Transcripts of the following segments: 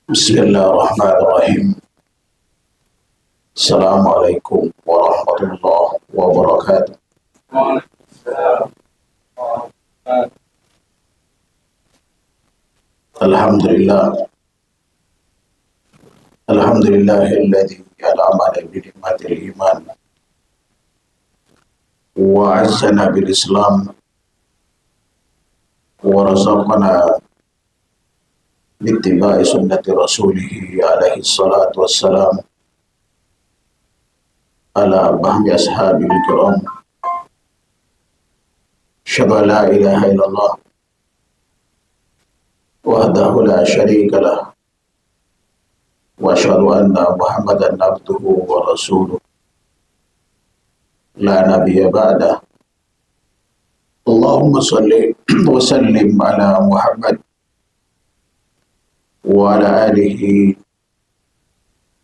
Bismillahirrahmanirrahim. Assalamualaikum warahmatullahi wabarakatuh. Alhamdulillah. Alhamdulillahilladzi an'amana bi ni'matil iman wa 'azzana bil Islam wa razaqana bittiba'i sunnati rasulih alaihi salatu wassalam ala bahmi ashabil kiram. Asyhadu an la ilaha illallah wahdahu la syarika lah wa asyhadu anna Muhammadan abduhu wa rasuluh la nabiyya ba'dah. Allahumma salli wa sallim ala Muhammad wa ala alihi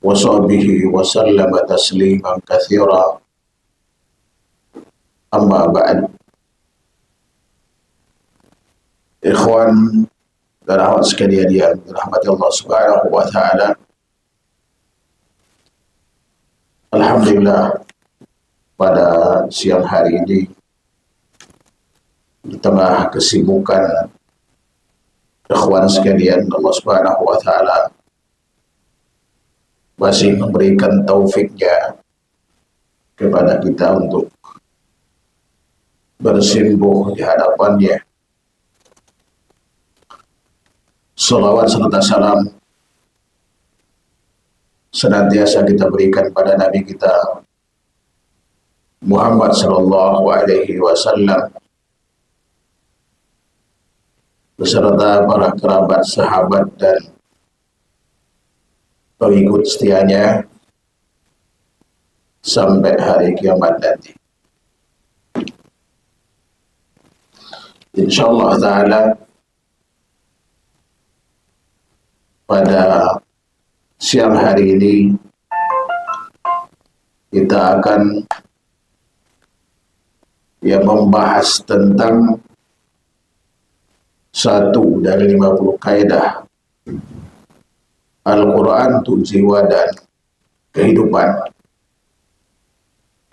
wa sahbihi wa sallama tasliman katsira. Amma ba'd. Ikhwan dan akhwat sekalian yang dirahmati Allah Subhanahu wa taala. Alhamdulillah, pada siang hari ini di tengah kesibukan ikhwan sekalian, Allah Subhanahu wa taala masih memberikan taufiknya kepada kita untuk bersimbuh di hadapannya. Salawat serta salam senantiasa kita berikan pada Nabi kita Muhammad sallallahu alaihi wasallam beserta para kerabat, sahabat dan pengikut setianya sampai hari kiamat nanti. Insyaallah taala pada siang hari ini kita akan membahas tentang satu dari 50 kaidah Al-Quran untuk jiwa dan kehidupan.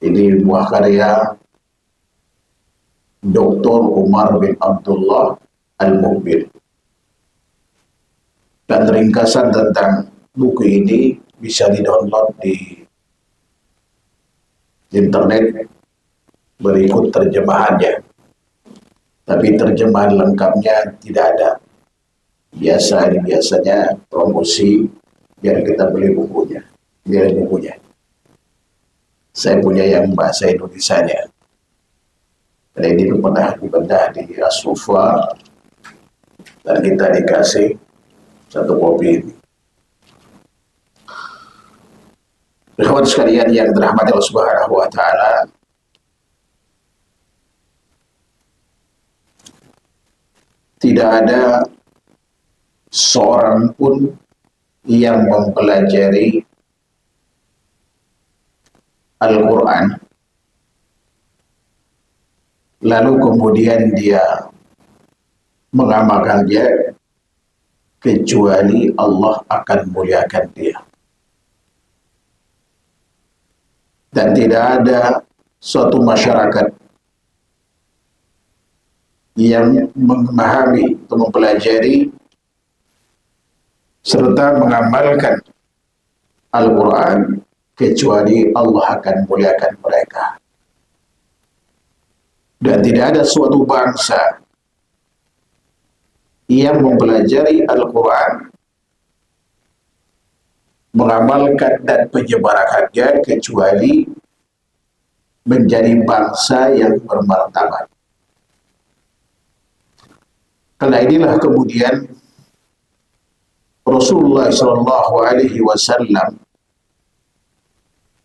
Ini buah karya Dr. Umar bin Abdullah Al-Muqbil. Dan ringkasan tentang buku ini bisa di-download di internet berikut terjemahannya. Tapi terjemahan lengkapnya tidak ada. Biasanya promosi biar kita beli bukunya. Saya punya yang bahasa Indonesianya. Dan ini pernah dibedah di As-Sufa dan kita dikasih satu kopi ini. Ikhwan sekalian yang dirahmati Allah Subhanahu wa taala, tidak ada seorang pun yang mempelajari Al-Quran lalu kemudian dia mengamalkannya kecuali Allah akan muliakan dia. Dan tidak ada suatu masyarakat yang memahami atau mempelajari serta mengamalkan Al-Quran kecuali Allah akan muliakan mereka. Dan tidak ada suatu bangsa yang mempelajari Al-Quran, mengamalkan dan menyebarkannya kecuali menjadi bangsa yang bermartabat. Karena inilah kemudian Rasulullah SAW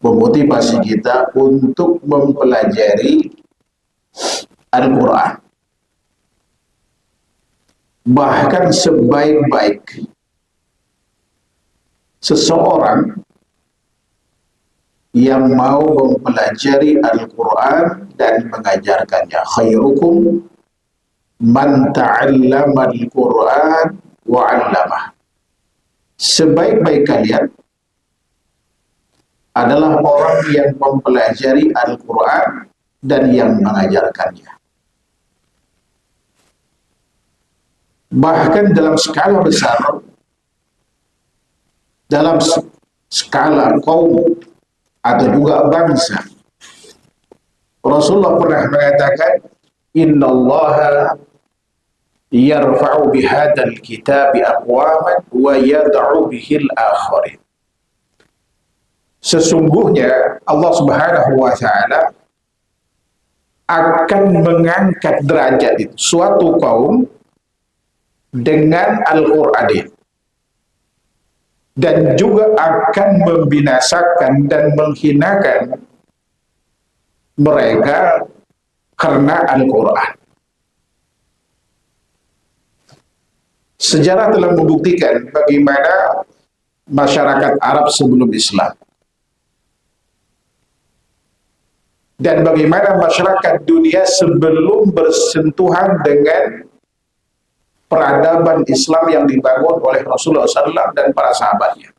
memotivasi kita untuk mempelajari Al-Quran. Bahkan sebaik-baik seseorang yang mau mempelajari Al-Quran dan mengajarkannya, khairukum man ta'allama al-Quran wa 'allamah. sebaik-baik kalian adalah orang yang mempelajari Al-Quran dan yang mengajarkannya. Bahkan dalam skala besar, dalam skala kaum atau juga bangsa, Rasulullah pernah mengatakan, Innallaha yarfa'u bihadzal kitabi aqwaman wa yad'u bihil akharin. Sesungguhnya Allah Subhanahu wa taala akan mengangkat derajat itu suatu kaum dengan Al-Qur'an ini, dan juga akan membinasakan dan menghinakan mereka karena Al-Quran. Sejarah telah membuktikan bagaimana masyarakat Arab sebelum Islam dan bagaimana masyarakat dunia sebelum bersentuhan dengan peradaban Islam yang dibangun oleh Rasulullah SAW dan para sahabatnya.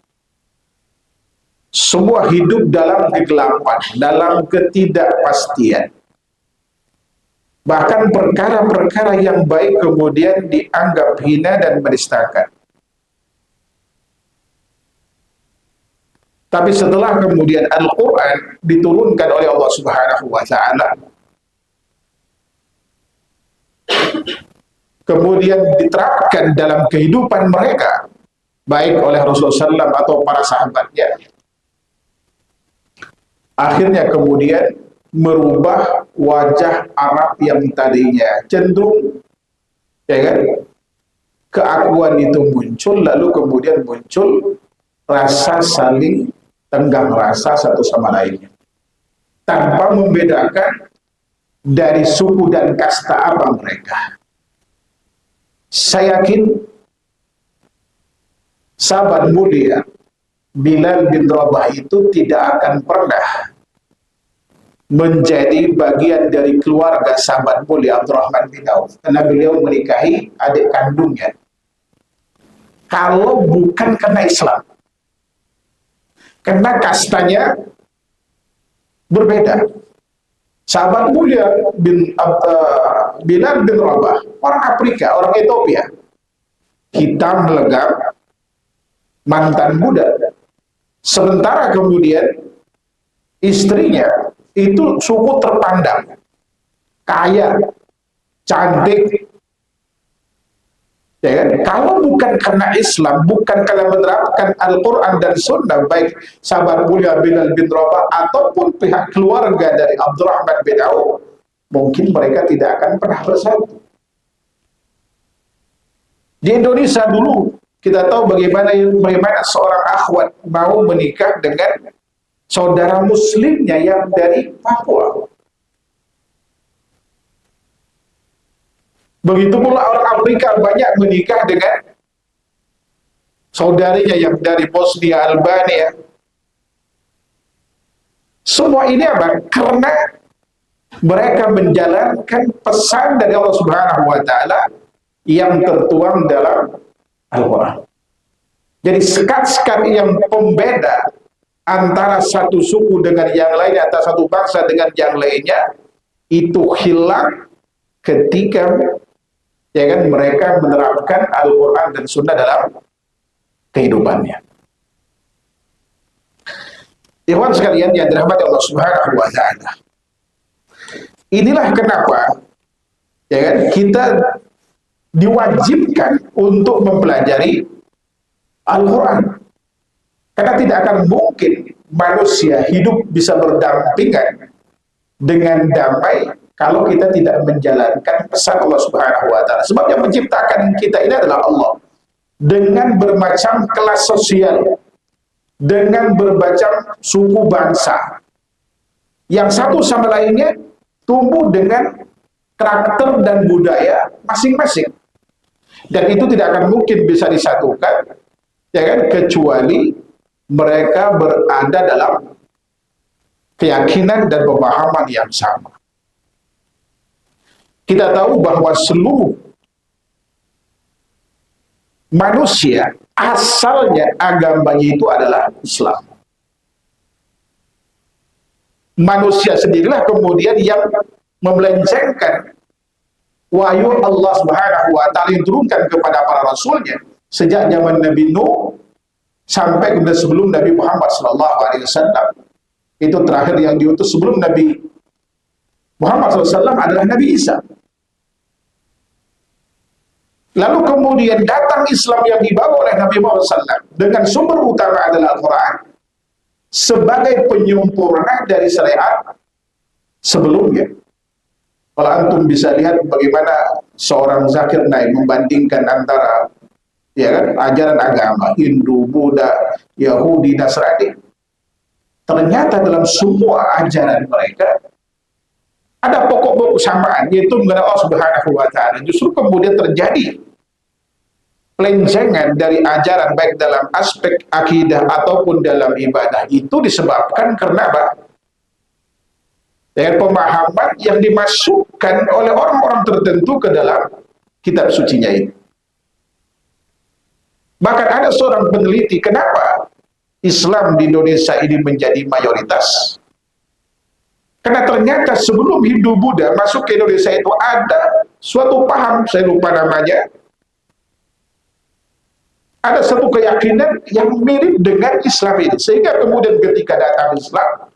Semua hidup dalam kegelapan, dalam ketidakpastian. Bahkan perkara-perkara yang baik kemudian dianggap hina dan menistakan. Tapi setelah kemudian Al-Quran diturunkan oleh Allah Subhanahu wa taala, kemudian diterapkan dalam kehidupan mereka, baik oleh Rasulullah SAW atau para sahabatnya, akhirnya kemudian merubah wajah Arab yang tadinya cenderung, ya kan, keakuan itu muncul, lalu kemudian muncul rasa saling tenggang rasa satu sama lainnya, tanpa membedakan dari suku dan kasta apa mereka. Saya yakin sahabat mulia Bilal bin Rabah itu tidak akan pernah menjadi bagian dari keluarga sahabat mulia Abdurrahman bin Auf, karena beliau menikahi adik kandungnya, kalau bukan karena Islam, karena kastanya berbeda. Sahabat mulia Bilal bin Rabah, orang Afrika, orang Ethiopia, hitam legam, mantan budak. Sementara kemudian istrinya itu suku terpandang, kaya, cantik, ya kan? Kalau bukan karena Islam, bukan karena menerapkan Al-Quran dan Sunnah, baik sahabat mulia Bilal bin Rabah ataupun pihak keluarga dari Abdurrahman bin Auf, mungkin mereka tidak akan pernah bersatu. Di Indonesia dulu kita tahu bagaimana seorang akhwat mau menikah dengan saudara muslimnya yang dari Papua. Begitu pula orang Afrika banyak menikah dengan saudarinya yang dari Bosnia, Albania. Semua ini apa? Karena mereka menjalankan pesan dari Allah Subhanahu wa taala yang tertuang dalam Al-Quran. Jadi sekat-sekat yang pembeda antara satu suku dengan yang lainnya, antara satu bangsa dengan yang lainnya, itu hilang ketika, ya kan, mereka menerapkan Al-Quran dan Sunnah dalam kehidupannya. Ikhwan sekalian yang dirahmati Allah Subhanahu wa taala, inilah kenapa, ya kan, kita diwajibkan untuk mempelajari Al-Quran. Karena tidak akan mungkin manusia hidup bisa berdampingan dengan damai kalau kita tidak menjalankan pesan Allah Subhanahu wa taala. Sebab yang menciptakan kita ini adalah Allah, dengan bermacam kelas sosial, dengan bermacam suku bangsa, yang satu sama lainnya tumbuh dengan karakter dan budaya masing-masing. Dan itu tidak akan mungkin bisa disatukan, ya kan, kecuali mereka berada dalam keyakinan dan pemahaman yang sama. Kita tahu bahwa seluruh manusia asalnya agamanya itu adalah Islam. Manusia sendirilah kemudian yang memelencengkan wahyu Allah Subhanahu wa taala yang turunkan kepada para rasulnya sejak zaman Nabi Nuh sampai kemudian sebelum Nabi Muhammad sallallahu alaihi wasallam. Itu terakhir yang diutus sebelum Nabi Muhammad SAW adalah Nabi Isa. Lalu kemudian datang Islam yang dibawa oleh Nabi Muhammad SAW dengan sumber utama adalah Al-Quran sebagai penyempurna dari syariat sebelumnya. Kalau antum bisa lihat bagaimana seorang Zakir Naik membandingkan antara ya kan, ajaran agama Hindu, Buddha, Yahudi, Nasrani. Ternyata dalam semua ajaran mereka ada pokok-pokok kesamaan, yaitu mengenai Allah Subhanahu wa taala. Justru kemudian terjadi pelencengan dari ajaran baik dalam aspek akidah ataupun dalam ibadah itu disebabkan karena apa? Dengan pemahaman yang dimasukkan oleh orang-orang tertentu ke dalam kitab sucinya itu. Bahkan ada seorang peneliti, kenapa Islam di Indonesia ini menjadi mayoritas? Karena ternyata sebelum Hindu Buddha masuk ke Indonesia itu ada suatu paham, saya lupa namanya, ada satu keyakinan yang mirip dengan Islam ini. Sehingga kemudian ketika datang Islam,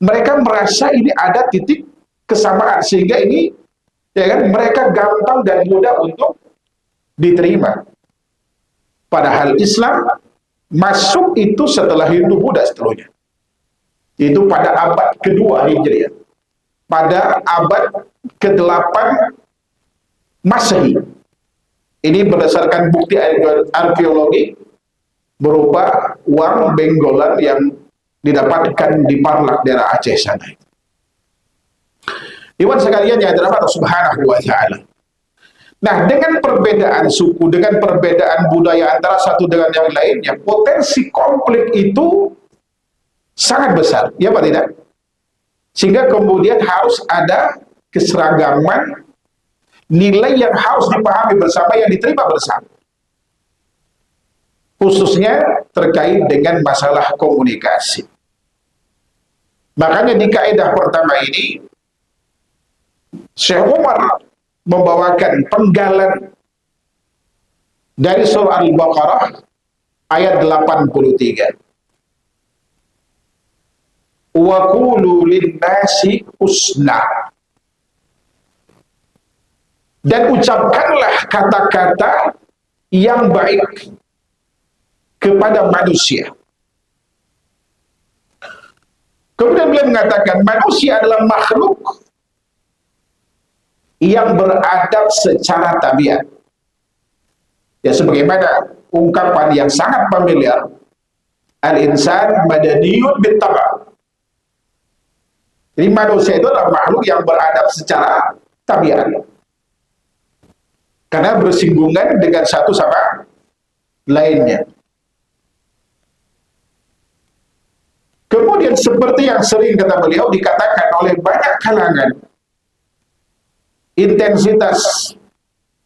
mereka merasa ini ada titik kesamaan. Sehingga ini ya kan, mereka gampang dan mudah untuk diterima. Padahal Islam masuk itu setelah Hindu Buddha setelahnya. Itu pada abad kedua Hijriah. Pada abad ke-8 Masehi. Ini berdasarkan bukti arkeologi berupa uang Benggolan yang didapatkan di Parlak daerah Aceh sana. Iwan sekalian yang dirahmati Subhanahu wa taala. Nah, dengan perbedaan suku, dengan perbedaan budaya antara satu dengan yang lainnya, potensi konflik itu sangat besar, ya Pak tidak? Sehingga kemudian harus ada keseragaman nilai yang harus dipahami bersama, yang diterima bersama. Khususnya terkait dengan masalah komunikasi. Makanya di kaidah pertama ini, Syekh Umar membawakan penggalan dari surah Al-Baqarah ayat 83. Wa qulu lin-nasi husna. Dan ucapkanlah kata-kata yang baik kepada manusia. Kemudian beliau mengatakan manusia adalah makhluk yang beradab secara tabiat. Ya, sebagaimana ungkapan yang sangat familiar, al-insan madaniyun bittaba'. Jadi manusia itu adalah makhluk yang beradab secara tabiat. Karena bersinggungan dengan satu sama lainnya. Kemudian seperti yang sering kata beliau dikatakan oleh banyak kalangan, intensitas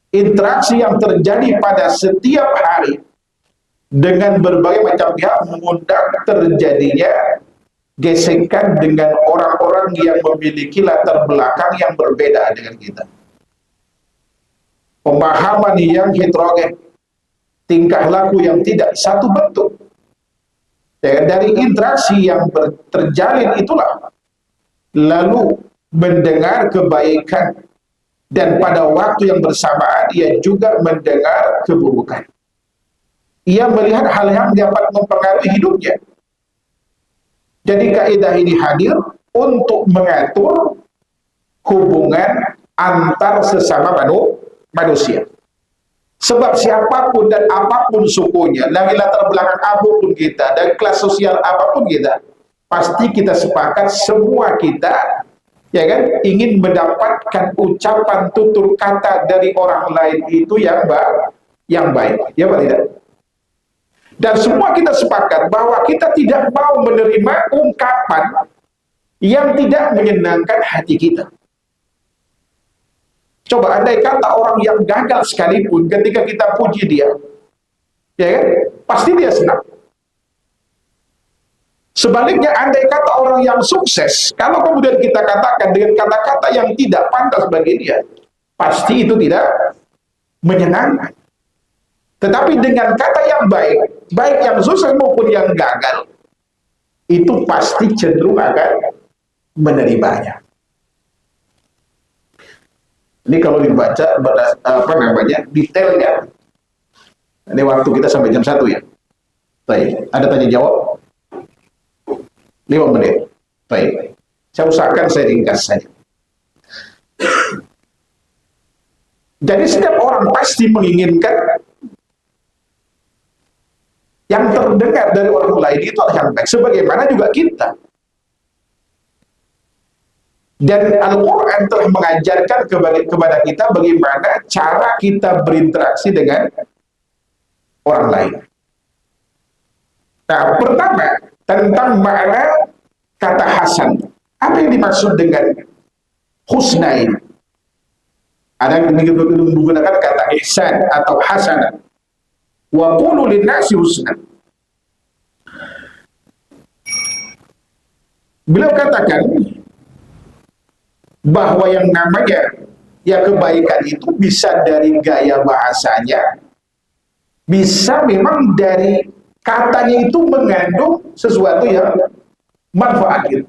interaksi yang terjadi pada setiap hari dengan berbagai macam pihak mengundang terjadinya gesekan dengan orang-orang yang memiliki latar belakang yang berbeda dengan kita. Pemahaman yang heterogen, tingkah laku yang tidak satu bentuk. Ya, dari interaksi yang terjalin itulah lalu mendengar kebaikan, dan pada waktu yang bersamaan ia juga mendengar keburukan. Ia melihat hal-hal yang dapat mempengaruhi hidupnya. Jadi kaidah ini hadir untuk mengatur hubungan antar sesama manusia. Sebab siapapun dan apapun sukunya, dari latar belakang apapun kita, dan kelas sosial apapun kita, pasti kita sepakat semua kita, ya kan, ingin mendapatkan ucapan tutur kata dari orang lain itu yang baik, ya Pak tidak? Dan semua kita sepakat bahwa kita tidak mau menerima ungkapan yang tidak menyenangkan hati kita. Coba andai kata orang yang gagal sekalipun ketika kita puji dia, ya kan? Pasti dia senang. Sebaliknya andai kata orang yang sukses, kalau kemudian kita katakan dengan kata-kata yang tidak pantas bagi dia, pasti itu tidak menyenangkan. Tetapi dengan kata yang baik, baik yang sukses maupun yang gagal, itu pasti cenderung akan menerimanya. Ini kalau dibaca detailnya. Ini waktu kita sampai jam 1 ya. Baik, ada tanya jawab? 5 menit. Baik. Saya usahakan saya ringkas saja. Jadi setiap orang pasti menginginkan yang terdengar dari orang lain itu adalah yang baik. Sebagaimana juga kita. Dan Al-Quran telah mengajarkan kepada kita bagaimana cara kita berinteraksi dengan orang lain. Nah, pertama, tentang makna kata hasan. Apa yang dimaksud dengan husna ini? Ada yang menggunakan kata ihsan atau hasanah. Wa qulu lin-nasi husna. Beliau katakan bahwa yang namanya ya kebaikan itu bisa dari gaya bahasanya, bisa memang dari katanya itu mengandung sesuatu yang manfaat gitu.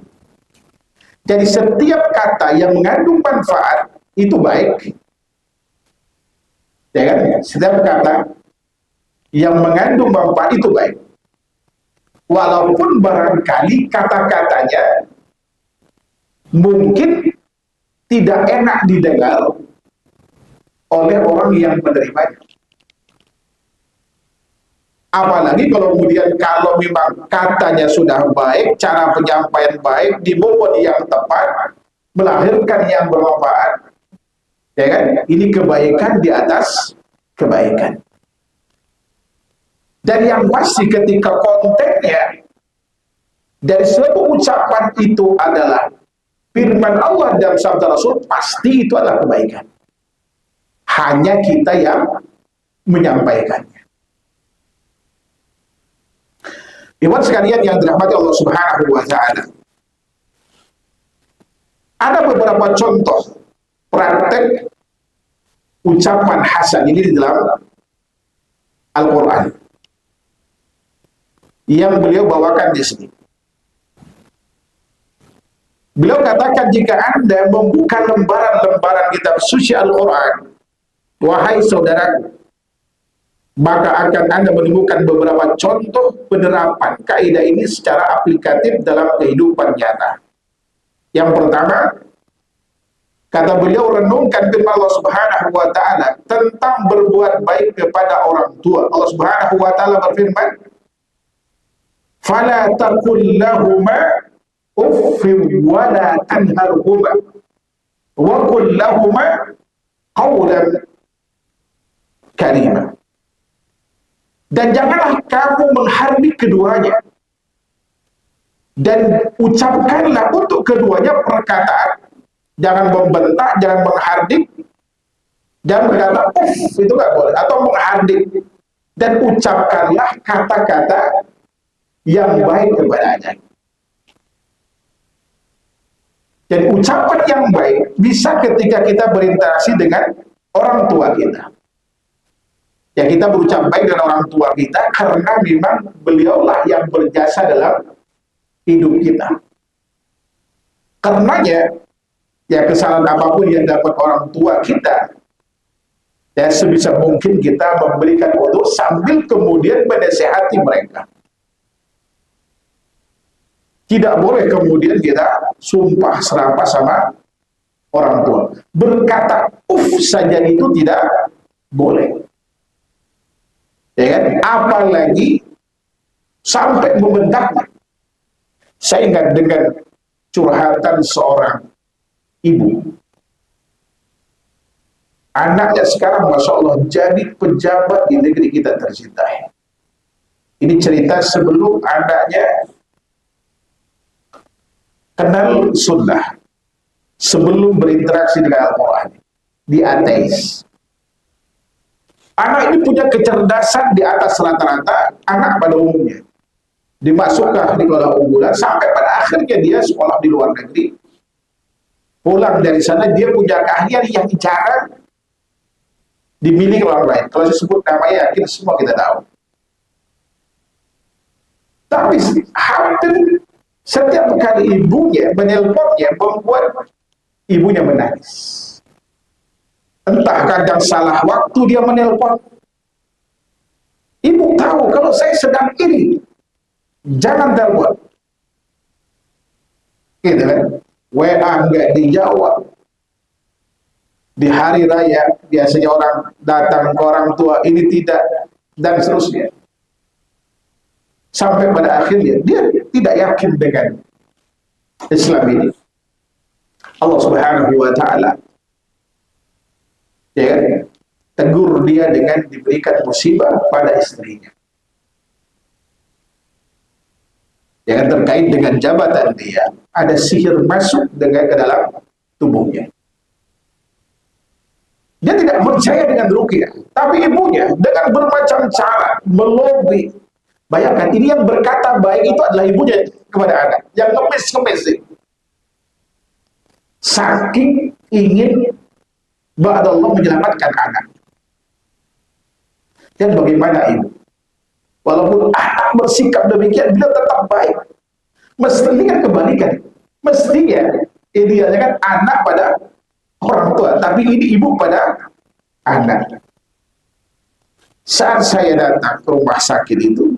Jadi setiap kata yang mengandung manfaat itu baik, ya kan? Setiap kata yang mengandung manfaat itu baik, walaupun barangkali kata-katanya mungkin tidak enak didengar oleh orang yang menerimanya. Apalagi kalau kemudian kalau memang katanya sudah baik, cara penyampaian baik, di momen yang tepat, melahirkan yang bermanfaat, ya kan? Ini kebaikan di atas kebaikan. Dan yang pasti ketika kontennya dari sebuah ucapan itu adalah firman Allah dan sabda Rasul, pasti itu adalah kebaikan. Hanya kita yang menyampaikannya. Ikhwan sekalian yang dirahmati Allah Subhanahu wa taala. Ada beberapa contoh praktek ucapan hasan ini di dalam Al-Qur'an yang beliau bawakan di sini. Beliau katakan, jika Anda membuka lembaran-lembaran kitab suci Al-Quran, wahai saudaraku, maka akan Anda menemukan beberapa contoh penerapan kaidah ini secara aplikatif dalam kehidupan nyata. Yang pertama, kata beliau, renungkan firman Allah Subhanahu wa taala tentang berbuat baik kepada orang tua. Allah Subhanahu wa taala berfirman, "Fala taqul lahuma uffin wa la tanharhuma wa qul lahuma qawlan karima." Dan janganlah kamu menghardik keduanya, dan ucapkanlah untuk keduanya perkataan, jangan membentak, jangan menghardik, jangan berkata uff, itu nggak boleh, atau menghardik, dan ucapkanlah kata-kata yang baik kepadanya. Dan ucapan yang baik bisa ketika kita berinteraksi dengan orang tua kita. Ya, kita berucap baik dengan orang tua kita karena memang beliaulah yang berjasa dalam hidup kita. Karenanya, ya kesalahan apapun yang dapat orang tua kita, ya sebisa mungkin kita memberikan udhur sambil kemudian menasihati mereka. Tidak boleh kemudian kita sumpah serapah sama orang tua. Berkata saja itu tidak boleh. Ya kan? Apalagi sampai membentaknya. Saya ingat dengan curhatan seorang ibu. Anaknya sekarang Masya Allah jadi pejabat di negeri kita tercinta. Ini cerita sebelum anaknya kenal sunnah, sebelum berinteraksi dengan Al-Quran. dia ateis. Anak ini punya kecerdasan di atas rata-rata anak pada umumnya. Dimasukkan di sekolah unggulan sampai pada akhirnya dia sekolah di luar negeri. Pulang dari sana dia punya keahlian yang jarang dimiliki orang lain. Kalau disebut namanya yakin semua kita tahu. Tapi hampir setiap kali ibunya menelponnya membuat ibunya menangis. Entah kadang salah waktu dia menelpon. Ibu tahu kalau saya sedang ini, jangan telepon. Gitu kan? WA nggak dijawab. Di hari raya biasanya orang datang ke orang tua ini tidak, dan seterusnya. Sampai pada akhirnya dia tidak yakin dengan Islam ini. Allah Subhanahu wa taala ya tegur dia dengan diberikan musibah pada istrinya. Yang terkait dengan jabatan dia, ada sihir masuk dengan ke dalam tubuhnya. Dia tidak percaya dengan ruqyah, tapi ibunya dengan bermacam cara melobi. Bayangkan, ini yang berkata baik itu adalah ibunya kepada anak, yang ngemis-ngemis. Saking ingin Allah menyelamatkan anak. Dan bagaimana ibu? Walaupun anak bersikap demikian, beliau tetap baik. Mestinya kan kebalikan. Mestinya idealnya kan anak pada orang tua, tapi ini ibu pada anak. Saat saya datang ke rumah sakit itu,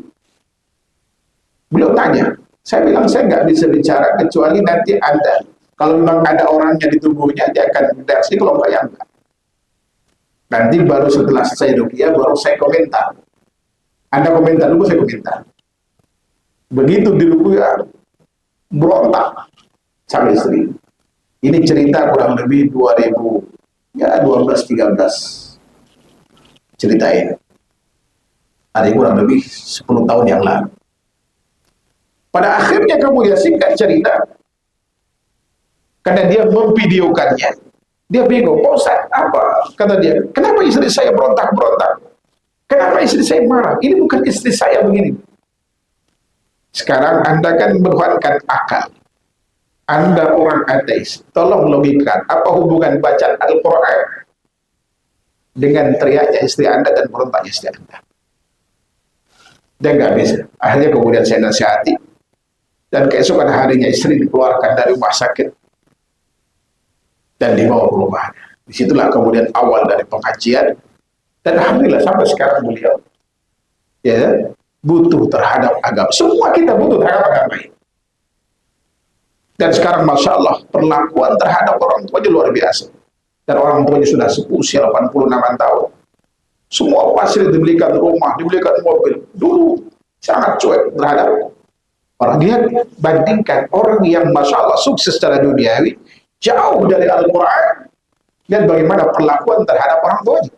beliau tanya, saya bilang saya nggak bisa bicara kecuali nanti Anda, kalau memang ada orangnya di tubuhnya, dia akan reaksi, kalau nggak ya enggak. Nanti baru setelah saya ruqyah, baru saya komentar. Anda komentar dulu, saya komentar. Begitu di ruqyah, berontak sama istri. Ini cerita kurang lebih 2012-13 ceritain. Ada kurang lebih 10 tahun yang lalu. Pada akhirnya kemudian singkat cerita, karena dia memvideokannya, dia bingung, Pak Ustaz, apa? Kata dia, kenapa istri saya berontak-berontak? Kenapa istri saya marah? Ini bukan istri saya begini. Sekarang Anda kan menuhankan akal. Anda orang ateis. Tolong logika, apa hubungan bacaan Al-Quran dengan teriaknya istri Anda dan berontaknya istri Anda? Dia nggak bisa. Akhirnya kemudian saya nasihati. Dan keesokan harinya istri dikeluarkan dari rumah sakit dan dibawa ke rumahnya. Disitulah kemudian awal dari pengajian. Dan alhamdulillah sampai sekarang beliau ya butuh terhadap agama. Semua kita butuh terhadap agama ini. Dan sekarang Masya Allah perlakuan terhadap orang tuanya luar biasa. Dan orang tuanya sudah usia 86 tahun. Semua fasilitas dibelikan rumah, dibelikan mobil. Dulu sangat cuek terhadap orang. Dia bandingkan orang yang Masya Allah sukses secara duniawi, jauh dari Al-Quran. Lihat bagaimana perlakuan terhadap orang tuanya.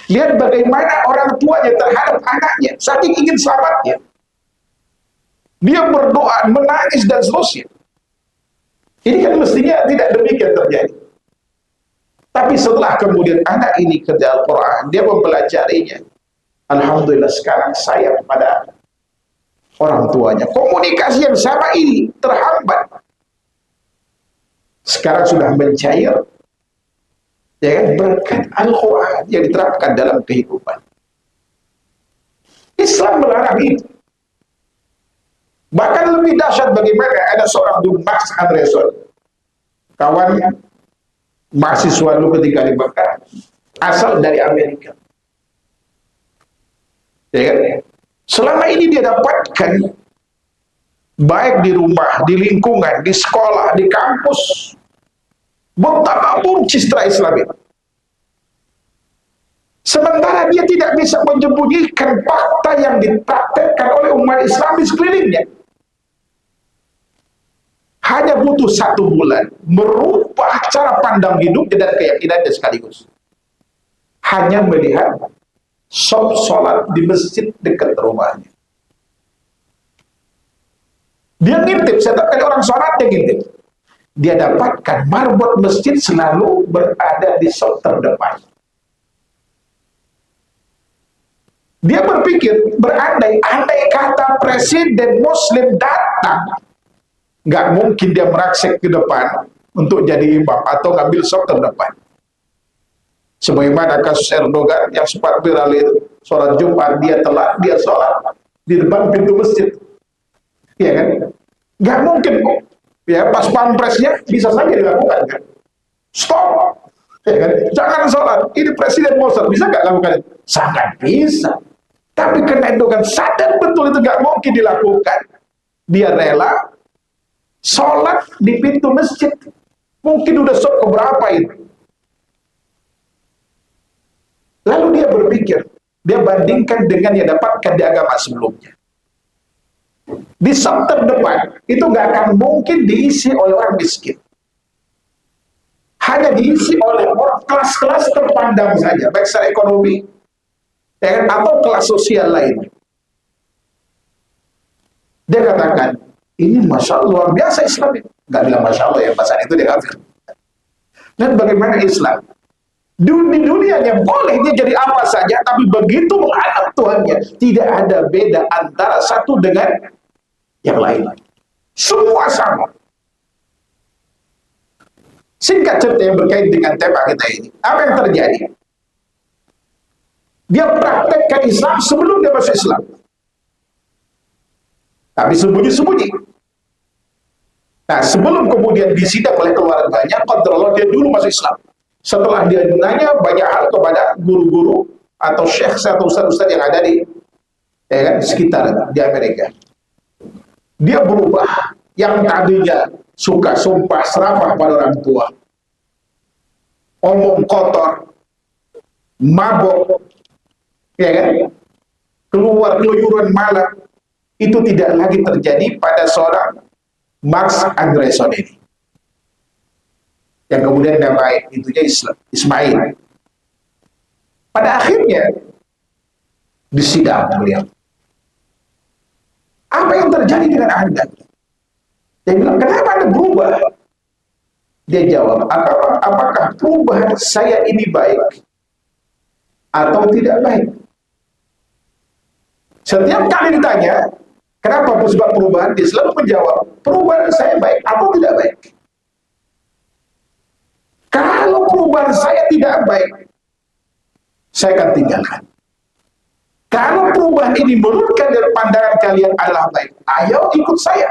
Lihat bagaimana orang tuanya terhadap anaknya, saking ingin selamatnya. Dia berdoa, menangis, dan seterusnya. Ini kan mestinya tidak demikian terjadi. Tapi setelah kemudian anak ini kerja Al-Quran, dia mempelajarinya. Alhamdulillah sekarang sayang pada orang tuanya. Komunikasi yang sama ini terhambat. Sekarang sudah mencair. Ya kan, berkat Al-Quran yang diterapkan dalam kehidupan. Islam melarang itu. Bahkan lebih dahsyat bagaimana ada seorang Max Anderson, kawan mahasiswa dulu ketika di Mekah, asal dari Amerika. Ya kan? Selama ini dia dapatkan baik di rumah, di lingkungan, di sekolah, di kampus, betapa pun citra Islam itu. Sementara dia tidak bisa menyembunyikan fakta yang dipraktekkan oleh umat Islam di sekelilingnya. Hanya butuh 1 bulan merubah cara pandang hidupnya dan keyakinannya sekaligus. Hanya melihat sholat di masjid dekat rumahnya. Dia ngintip, setiap kali orang sholat dia ngintip. dia dapatkan marbot masjid selalu berada di sop terdepan. Dia berpikir, berandai-andai kata presiden muslim datang, nggak mungkin dia merangsek ke depan untuk jadi imam atau ngambil sop terdepan. Sebagaimana kasus Erdogan yang sempat viral itu, sholat Jumat dia telat, dia sholat di depan pintu masjid, ya kan? Nggak mungkin kok. Ya, pas pampresnya bisa saja dilakukan kan? Stop, ya kan? Jangan sholat. Ini presiden mau sholat, bisa nggak lakukan? Sangat bisa. Tapi karena Erdogan sadar betul itu nggak mungkin dilakukan, dia rela sholat di pintu masjid. Mungkin udah sholat keberapa itu. Lalu dia berpikir, dia bandingkan dengan yang dapatkan di agama sebelumnya. Di sop terdepan itu nggak akan mungkin diisi oleh orang miskin. Hanya diisi oleh orang kelas-kelas terpandang saja, baik secara ekonomi atau kelas sosial lain. Dia katakan, ini Masya Allah luar biasa Islam. Nggak bilang Masya Allah ya, pasal itu dia kafir. Dan bagaimana Islam? Di dunia yang boleh dia jadi apa saja, tapi begitu menghadap Tuhannya, tidak ada beda antara satu dengan yang lain. Semua sama. Singkat cerita yang berkait dengan tema kita ini, apa yang terjadi? Dia praktekkan Islam sebelum dia masuk Islam. Tapi sembunyi-sembunyi. Nah, sebelum kemudian disidang oleh keluarganya, qadarullah dia dulu masuk Islam. Setelah dia nanya banyak hal kepada guru-guru atau syekh atau ustaz-ustaz yang ada di sekitar di Amerika. Dia berubah. Yang tadinya suka sumpah serapah pada orang tua, omong kotor, mabok, ya kan, keluar keluyuran malam, itu tidak lagi terjadi pada seorang Marx Andreson ini, yang kemudian nama itunya Ismail. Pada akhirnya disidang beliau. Apa yang terjadi dengan Anda? Dia bilang, kenapa Anda berubah? Dia jawab, apakah perubahan saya ini baik atau tidak baik? Setiap kali ditanya, kenapa sebab perubahan, dia selalu menjawab, perubahan saya baik atau tidak baik? Kalau perubahan saya tidak baik, saya akan tinggalkan. Kalau perubahan ini menurut dari pandangan kalian adalah baik, ayo ikut saya.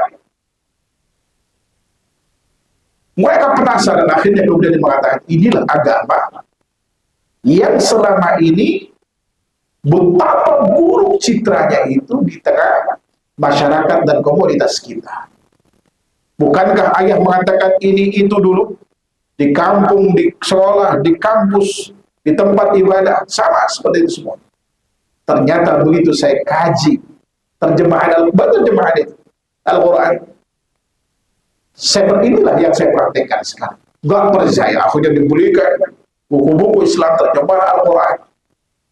Mereka penasaran, akhirnya kemudian mengatakan, inilah agama yang selama ini betapa buruk citranya itu di tengah masyarakat dan komunitas kita. Bukankah ayah mengatakan ini itu dulu? Di kampung, di sekolah, di kampus, di tempat ibadah, sama seperti itu semua. Ternyata begitu saya kaji terjemahan Al-Quran, inilah yang saya praktekkan sekarang. Gak percaya, akhirnya dibelikan buku-buku Islam terjemahan Al-Quran.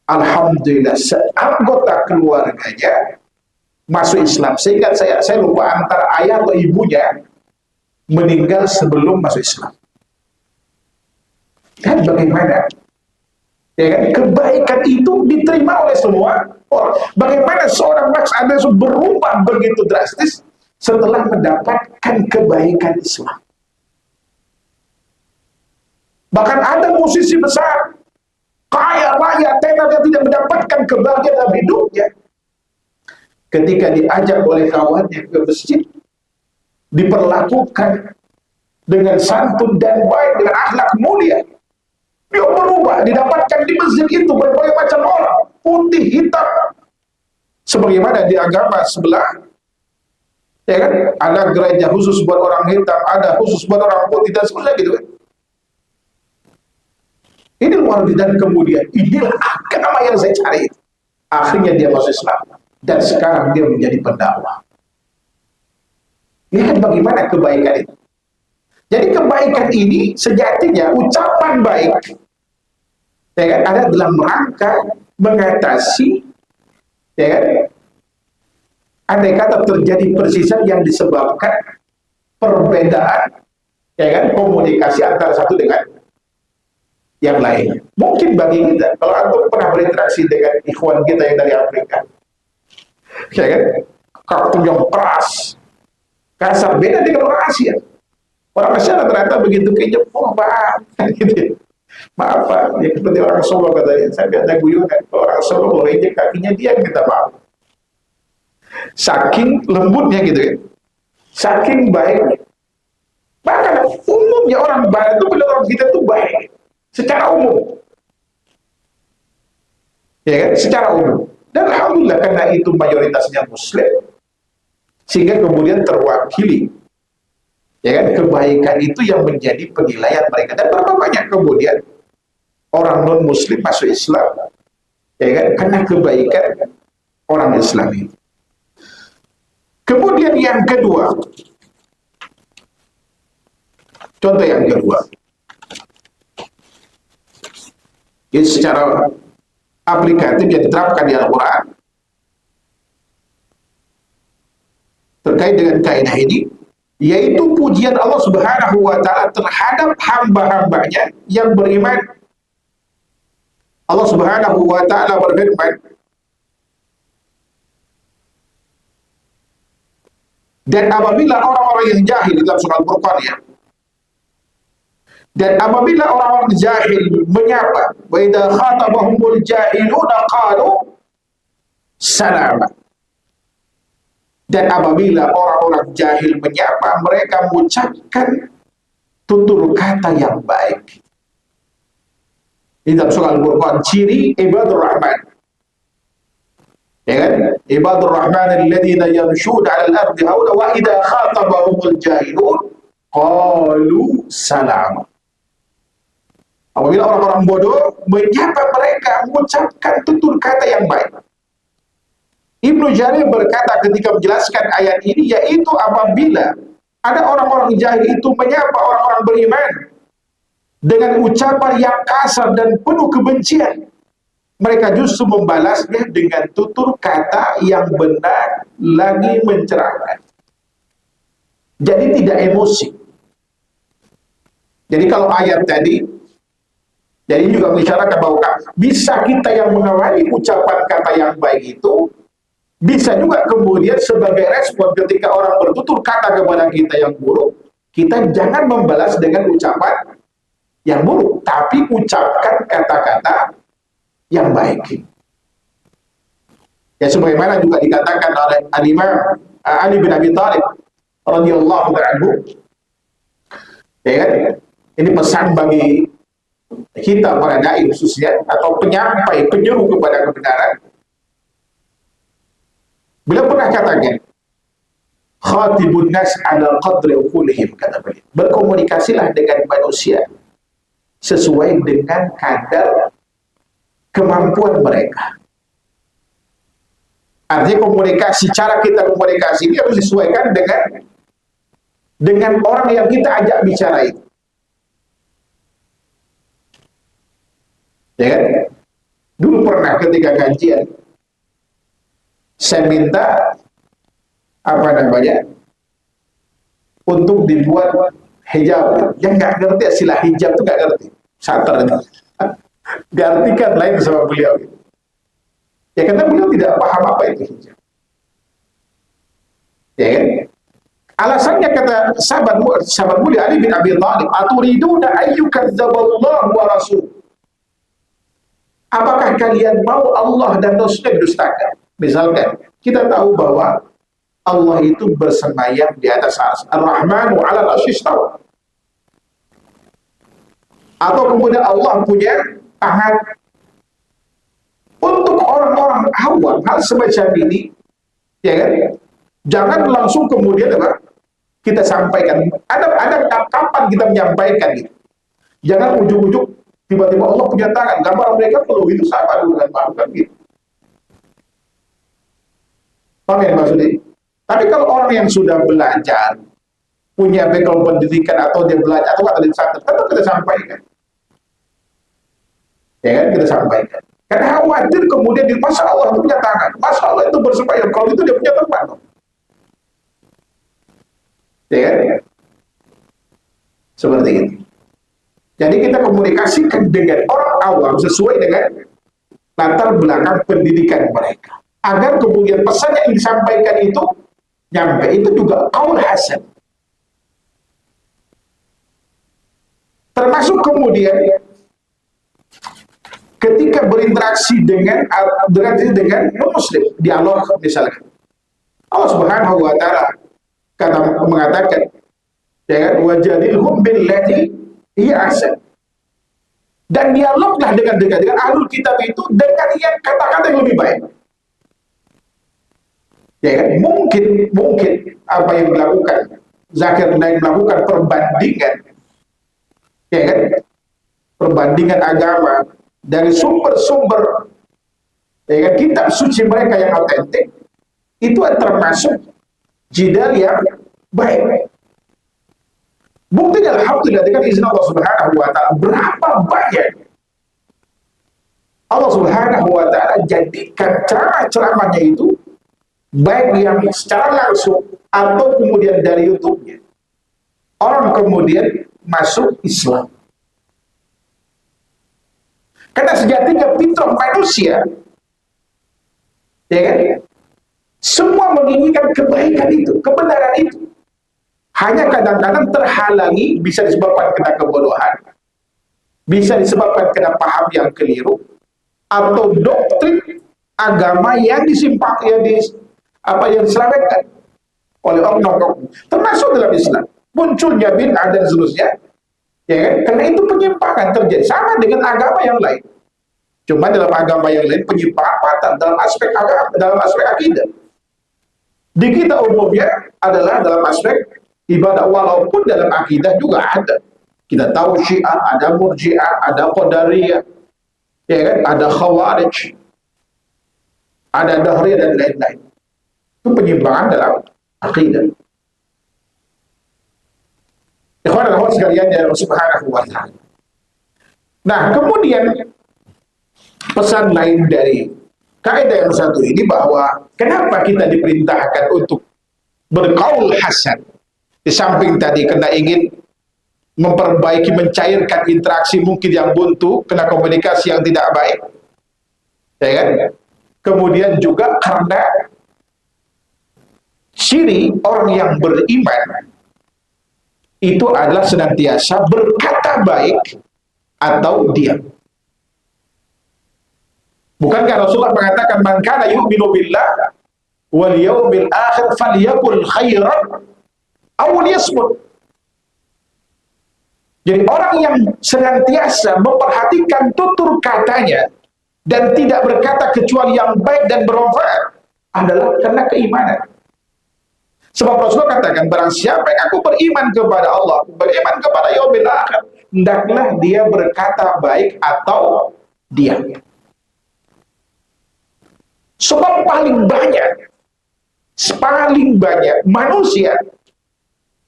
Alhamdulillah, seanggota keluarganya masuk Islam. Sehingga saya lupa antara ayah atau ibunya meninggal sebelum masuk Islam. Dan bagaimana? Ya kan? Kebaikan itu diterima oleh semua orang. Bagaimana seorang Marx Andreson berubah begitu drastis setelah mendapatkan kebaikan Islam? Bahkan ada musisi besar, kaya raya, tenar yang tidak mendapatkan kebahagiaan dalam hidupnya. Ketika diajak oleh kawannya ke masjid, diperlakukan dengan santun dan baik, dengan akhlak mulia. Dia berubah, didapatkan di masjid itu berbagai macam orang, putih, hitam. Sebagaimana di agama sebelah, ya kan, ada gereja khusus buat orang hitam, ada khusus buat orang putih, dan sebagainya gitu kan. Ini luar biasa. Dan kemudian inilah agama yang saya cari. Akhirnya dia masuk Islam, dan sekarang dia menjadi pendakwah. Lihat bagaimana kebaikan itu. Jadi kebaikan ini sejatinya ucapan baik, ya kan, ada dalam rangka mengatasi, ya kan, andai kata terjadi persisan yang disebabkan perbedaan ya kan, komunikasi antara satu dengan yang lain. Mungkin bagi kita, kalau antum pernah berinteraksi dengan ikhwan kita yang dari Afrika, ya kan, karakter yang keras, kasar, beda dengan orang Asia. Orang Asia ternyata begitu kejam, oh maaf, gitu. Maaf Pak, ya seperti orang Solo katanya, saya biasa guyunan, orang Solo kalau injek kakinya dia yang minta maaf. Saking lembutnya gitu ya, saking baiknya. Bahkan umumnya orang Barat itu benar orang kita itu baik, secara umum, ya kan, secara umum. Dan alhamdulillah karena itu mayoritasnya Muslim, sehingga kemudian terwakili, ya kan, kebaikan itu yang menjadi penilaian mereka. Dan berapa banyak kemudian orang non Muslim masuk Islam, ya kan, karena kebaikan orang Islam ini. Kemudian yang kedua, contoh yang kedua, ini secara aplikatif yang diterapkan di Al-Quran terkait dengan kaidah ini, yaitu pujian Allah Subhanahu wa Ta'ala terhadap hamba-hambanya yang beriman. Allah Subhanahu wa Ta'ala berfirman, dan apabila orang-orang yang jahil, dalam surah Al-Furqan ya, dan apabila orang-orang jahil menyapa, wa idza khatabahumul jahiluna qalu salama, dan apabila orang-orang jahil menyapa, mereka mengucapkan tutur kata yang baik. Ini dalam surah Al-Furqan, ciri ibadur rahman, ya kan, ibadur rahman alladhina yamshuna 'alal ardi hauna wa idza khatabahumul jahilun qalu salama. Apabila orang-orang bodoh menyapa mereka, mengucapkan tutur kata yang baik. Ibnu Jarir berkata ketika menjelaskan ayat ini, yaitu apabila ada orang-orang jahil itu menyapa orang-orang beriman dengan ucapan yang kasar dan penuh kebencian, mereka justru membalasnya dengan tutur kata yang benar lagi mencerahkan. Jadi tidak emosi. Jadi kalau ayat tadi, jadi juga mengisyaratkan bahwa bisa kita yang mengawali ucapan kata yang baik itu, bisa juga kemudian sebagai respon ketika orang bertutur kata kepada kita yang buruk, kita jangan membalas dengan ucapan yang buruk, tapi ucapkan kata-kata yang baik. Ya sebagaimana juga dikatakan oleh Al-Imam Ali bin Abi Thalib radhiyallahu anhu, ya kan? Ini pesan bagi kita para dai khususnya, atau penyampai, penyeru kepada kebenaran. Beliau pernah katakan, khatibun nas ala qadri uqulihim, kata beliau. Berkomunikasilah dengan manusia sesuai dengan kadar kemampuan mereka. Artinya komunikasi, cara kita komunikasi ini harus disesuaikan dengan orang yang kita ajak bicara itu. Ya kan? Dulu pernah ketika kajian, saya minta apa namanya untuk dibuat hijab. Yang nggak ngerti istilah hijab itu nggak ngerti. Sater itu. Diartikan lain sama beliau. Ya karena beliau tidak paham apa itu hijab. Ya kan? Alasannya kata sahabat mulia Ali bin Abi Thalib, aturiduna ayyukadzaballahu wa rasul. Apakah kalian mau Allah dan Rasulnya didustakan? Misalkan, kita tahu bahwa Allah itu bersemayam di atas arsy. Ar-Rahmanu 'alal arsy istawa. Atau kemudian Allah punya tangan. Untuk orang-orang awam, hal semacam ini, ya kan? Jangan langsung kemudian apa? Kita sampaikan. Ada kapan kita menyampaikan itu. Jangan ujuk-ujuk tiba-tiba Allah punya tangan, gambar mereka perlu itu sama dengan makhluk gitu. Paham ya maksudnya? Tapi kalau orang yang sudah belajar, punya background pendidikan atau dia belajar atau ada di sana, tetap kita sampaikan. Ya kan, kita sampaikan. Karena khawatir kemudian di masa Allah itu punya tangan, masa Allah itu bersemayam, kalau itu dia punya teman. Ya kan? Seperti itu. Jadi kita komunikasikan dengan orang awam sesuai dengan latar belakang pendidikan mereka. Agar kemudian pesan yang disampaikan itu nyampe, itu juga qaul hasan. Termasuk kemudian ketika berinteraksi dengan non-muslim, dialog misalkan. Allah Subhanahu wa taala mengatakan, ya, wajadilhum billati hiya ahsan. Dan dialoglah dengan ahlul kitab itu dengan yang kata-kata yang lebih baik. Ya kan? Mungkin apa yang dilakukan Zakir Naik melakukan perbandingan, ya kan? Perbandingan agama dari sumber-sumber, ya kan, kitab suci mereka yang autentik, itu termasuk jidal yang baik. Buktinya alhamdulillah dengan izin Allah Subhanahu wa taala, berapa banyak Allah Subhanahu wa taala jadikan ceramah-ceramahnya itu baik yang secara langsung atau kemudian dari YouTube-nya, orang kemudian masuk Islam. Karena sejatinya fitrah manusia, ya kan, semua menginginkan kebaikan itu, kebenaran itu. Hanya kadang-kadang terhalangi, bisa disebabkan kena kebodohan, bisa disebabkan kena paham yang keliru, atau doktrin agama yang yang diselewengkan oleh oknum-oknum, termasuk dalam Islam. Munculnya bid'ah dan seterusnya, ya kan? Karena itu penyimpangan terjadi sama dengan agama yang lain. Cuma dalam agama yang lain penyimpangan fatal dalam aspek agama, dalam aspek akidah. Di kita umumnya adalah dalam aspek ibadah, walaupun dalam akidah juga ada. Kita tahu Syiah, ada Murji'ah, ada Qadariyah, ya kan? Ada Khawarij, ada Dahriyah dan lain-lain. Itu penyimpangan dalam akidah. Ikhwan dan akhwat sekalian ya Subhanahu wa ta'ala. Nah, kemudian pesan lain dari kaidah yang satu ini, bahwa kenapa kita diperintahkan untuk berqaul hasan. Di samping tadi kena ingin memperbaiki, mencairkan interaksi mungkin yang buntu, kena komunikasi yang tidak baik, ya kan? Kemudian juga karena ciri orang yang beriman itu adalah senantiasa berkata baik atau diam. Bukankah Rasulullah mengatakan, man kana yu'minu billah wal yawmil akhir falyaqul khairan aw liyasmut. Jadi orang yang senantiasa memperhatikan tutur katanya dan tidak berkata kecuali yang baik dan bermanfaat adalah karena keimanan. Sebab Rasulullah katakan, barang siapa yang aku beriman kepada Allah, beriman kepada yaumil akhir, hendaklah dia berkata baik atau diam. Sebab paling banyak manusia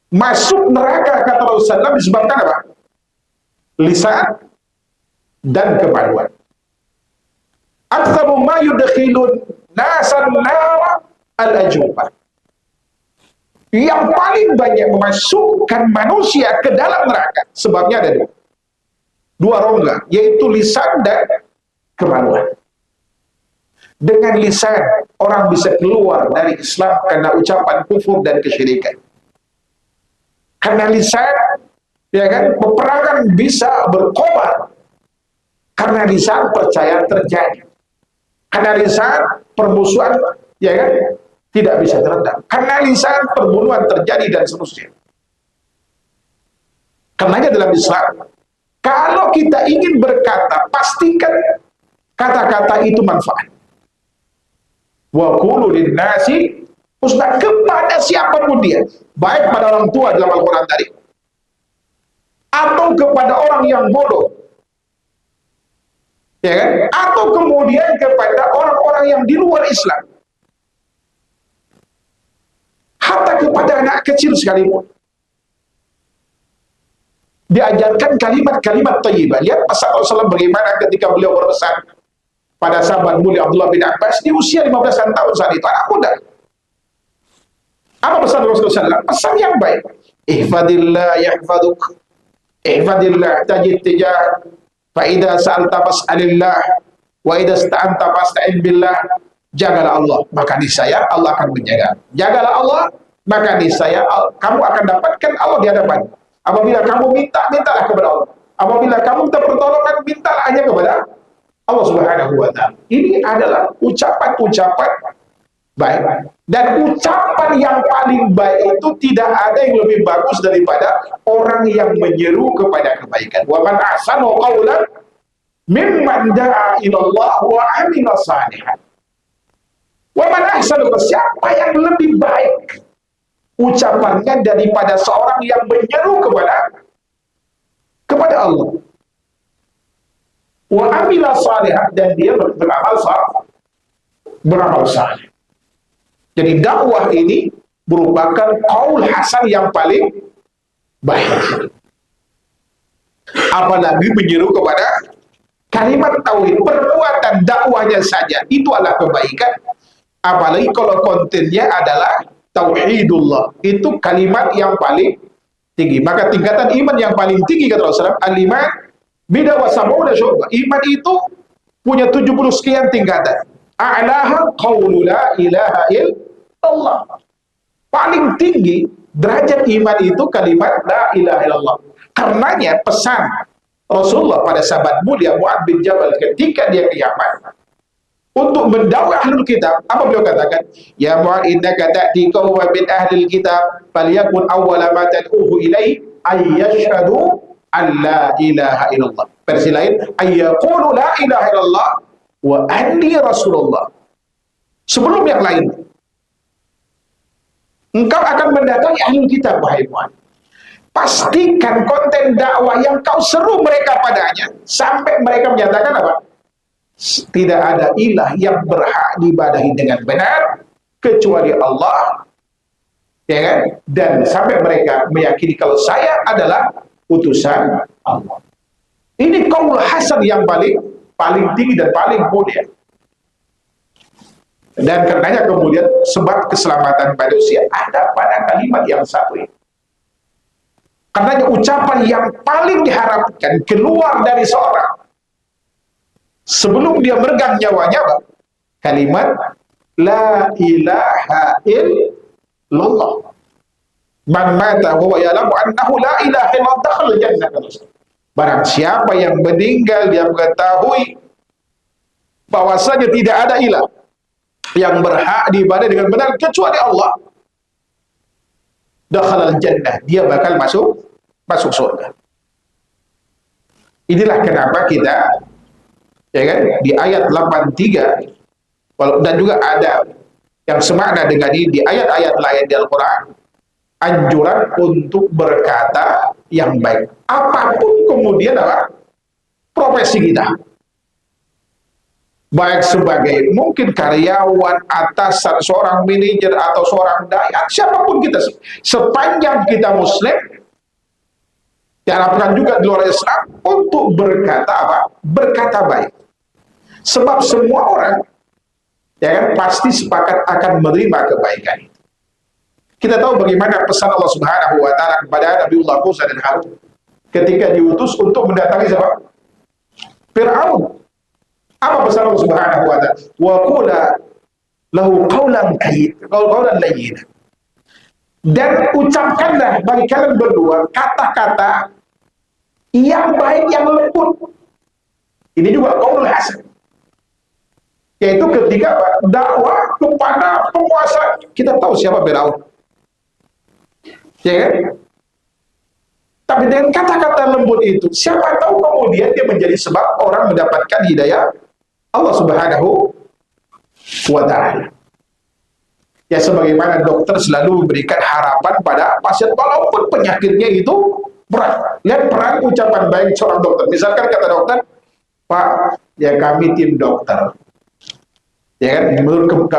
masuk neraka, kata Rasulullah, disebabkan apa? Lisan dan kemaluan. Aktsaru ma yudkhilun nasan nar al-ajubah. Yang paling banyak memasukkan manusia ke dalam neraka, sebabnya ada dua rongga, yaitu lisan dan kemaluan. Dengan lisan orang bisa keluar dari Islam karena ucapan kufur dan kesyirikan. Karena lisan, ya kan, peperangan bisa berkobar. Karena lisan percaya terjadi. Karena lisan permusuhan, ya kan, tidak bisa teredam. Karena lisan pembunuhan terjadi dan seterusnya. Karenanya dalam Islam, kalau kita ingin berkata, pastikan kata-kata itu manfaat. Wa qulu lin-nasi husna, kepada siapapun dia, baik pada orang tua dalam Al-Quran tadi, atau kepada orang yang bodoh, ya kan? Atau kemudian kepada orang-orang yang di luar Islam, hatta kepada anak kecil sekalipun. Diajarkan kalimat-kalimat thayyibah. Lihat pasal Rasulullah bagaimana ketika beliau berpesan pada sahabat mulia Abdullah bin Abbas di usia 15 tahun saat itu, anak muda. Apa pesan Rasulullah SAW? Pesan yang baik. Ihfadillah yahfaduk, Ihfadillah tajid tijah, fa idza sa'alta fas'alillah, wa idza ista'anta fasta'in billah. Jagalah Allah, maka niscaya Allah akan menjaga. Jagalah Allah, maka niscaya kamu akan dapatkan Allah di hadapan. Apabila kamu minta, mintalah kepada Allah. Apabila kamu minta pertolongan, mintalah hanya kepada Allah Subhanahu wa taala. Ini adalah ucapan-ucapan baik. Dan ucapan yang paling baik itu tidak ada yang lebih bagus daripada orang yang menyeru kepada kebaikan. Wa man ahsanu qawlan mimman da'a ila Allah wa 'amila shalihan. Wa man ahsanu, siapa yang lebih baik ucapannya daripada seorang yang menyeru kepada Allah. Wa 'amila shalihan, dan dia beramal saleh. Jadi dakwah ini merupakan qaul hasan yang paling baik. Apalagi menyeru kepada kalimat tauhid, perbuatan dakwahnya saja itu adalah kebaikan. Apalagi kalau kontennya adalah tauhidullah, itu kalimat yang paling tinggi. Maka tingkatan iman yang paling tinggi kata Rasulullah, al-iman bid'a wa sab'una syu'bah. Iman itu punya 70 sekian tingkatan. A'laha qaulu la ilaha illallah. Paling tinggi derajat iman itu kalimat la ilaha illallah. Karenanya pesan Rasulullah pada sahabat mulia Mu'adz bin Jabal ketika dia ke Yaman untuk mendakwah ahlul kitab, apa beliau katakan? Ya Mu'adz, innaka ta'ti qauman min ahlil kitab, falyakun awwala ma tad'uhu ilaihi ay yashhadu an la ilaha illallah. Versi lain, ay yaqulu la ilaha illallah wa anni rasulullah. Sebelum yang lain, engkau akan mendatangi ahlul kitab, wahai Mu'adz. Pastikan konten dakwah yang kau seru mereka padanya sampai mereka menyatakan apa? Tidak ada ilah yang berhak diibadahi dengan benar kecuali Allah, ya kan? Dan sampai mereka meyakini kalau saya adalah utusan Allah. Ini qaul hasan yang paling tinggi dan paling mulia. Dan karenanya kemudian sebab keselamatan manusia ada pada kalimat yang satu ini. Karenanya ucapan yang paling diharapkan keluar dari seorang sebelum dia meregang nyawanya, kalimat la ilaha illallah. Man mata wa ya'lamu annahu la ilaha illallah dakhala jannah. Barang siapa yang meninggal dia mengetahui bahwasanya tidak ada ilah yang berhak diibadahi dengan benar kecuali Allah, dakhala jannah, dia bakal masuk surga. Inilah kenapa kita, ya kan, di ayat 83 dan juga ada yang semakna dengan ini di ayat-ayat lain di Al-Quran, anjuran untuk berkata yang baik apapun kemudian apa profesi kita, baik sebagai mungkin karyawan, atasan, seorang manajer atau seorang dai, siapapun kita, sepanjang kita muslim, diharapkan juga di luar Islam untuk berkata apa? Berkata baik. Sebab semua orang, ya kan, pasti sepakat akan menerima kebaikan itu. Kita tahu bagaimana pesan Allah Subhanahu wa taala kepada Nabiullah Musa dan Harun ketika diutus untuk mendatangi siapa? Fir'aun. Apa pesan Allah Subhanahu wa taala? Wa qula lahu qawlan layyinan. Dan ucapkanlah bagi kalian berdua kata-kata yang baik, yang lembut. Ini juga qaul hasan. Yaitu ketika dakwah kepada penguasa. Kita tahu siapa Firaun, ya kan? Tapi dengan kata-kata lembut itu, siapa tahu kemudian dia menjadi sebab orang mendapatkan hidayah Allah Subhanahu wa ta'ala. Ya, sebagaimana dokter selalu memberikan harapan pada pasien walaupun penyakitnya itu berat. Lihat peran ucapan baik seorang dokter. Misalkan kata dokter, Pak, ya kami tim dokter, ya kan, menurut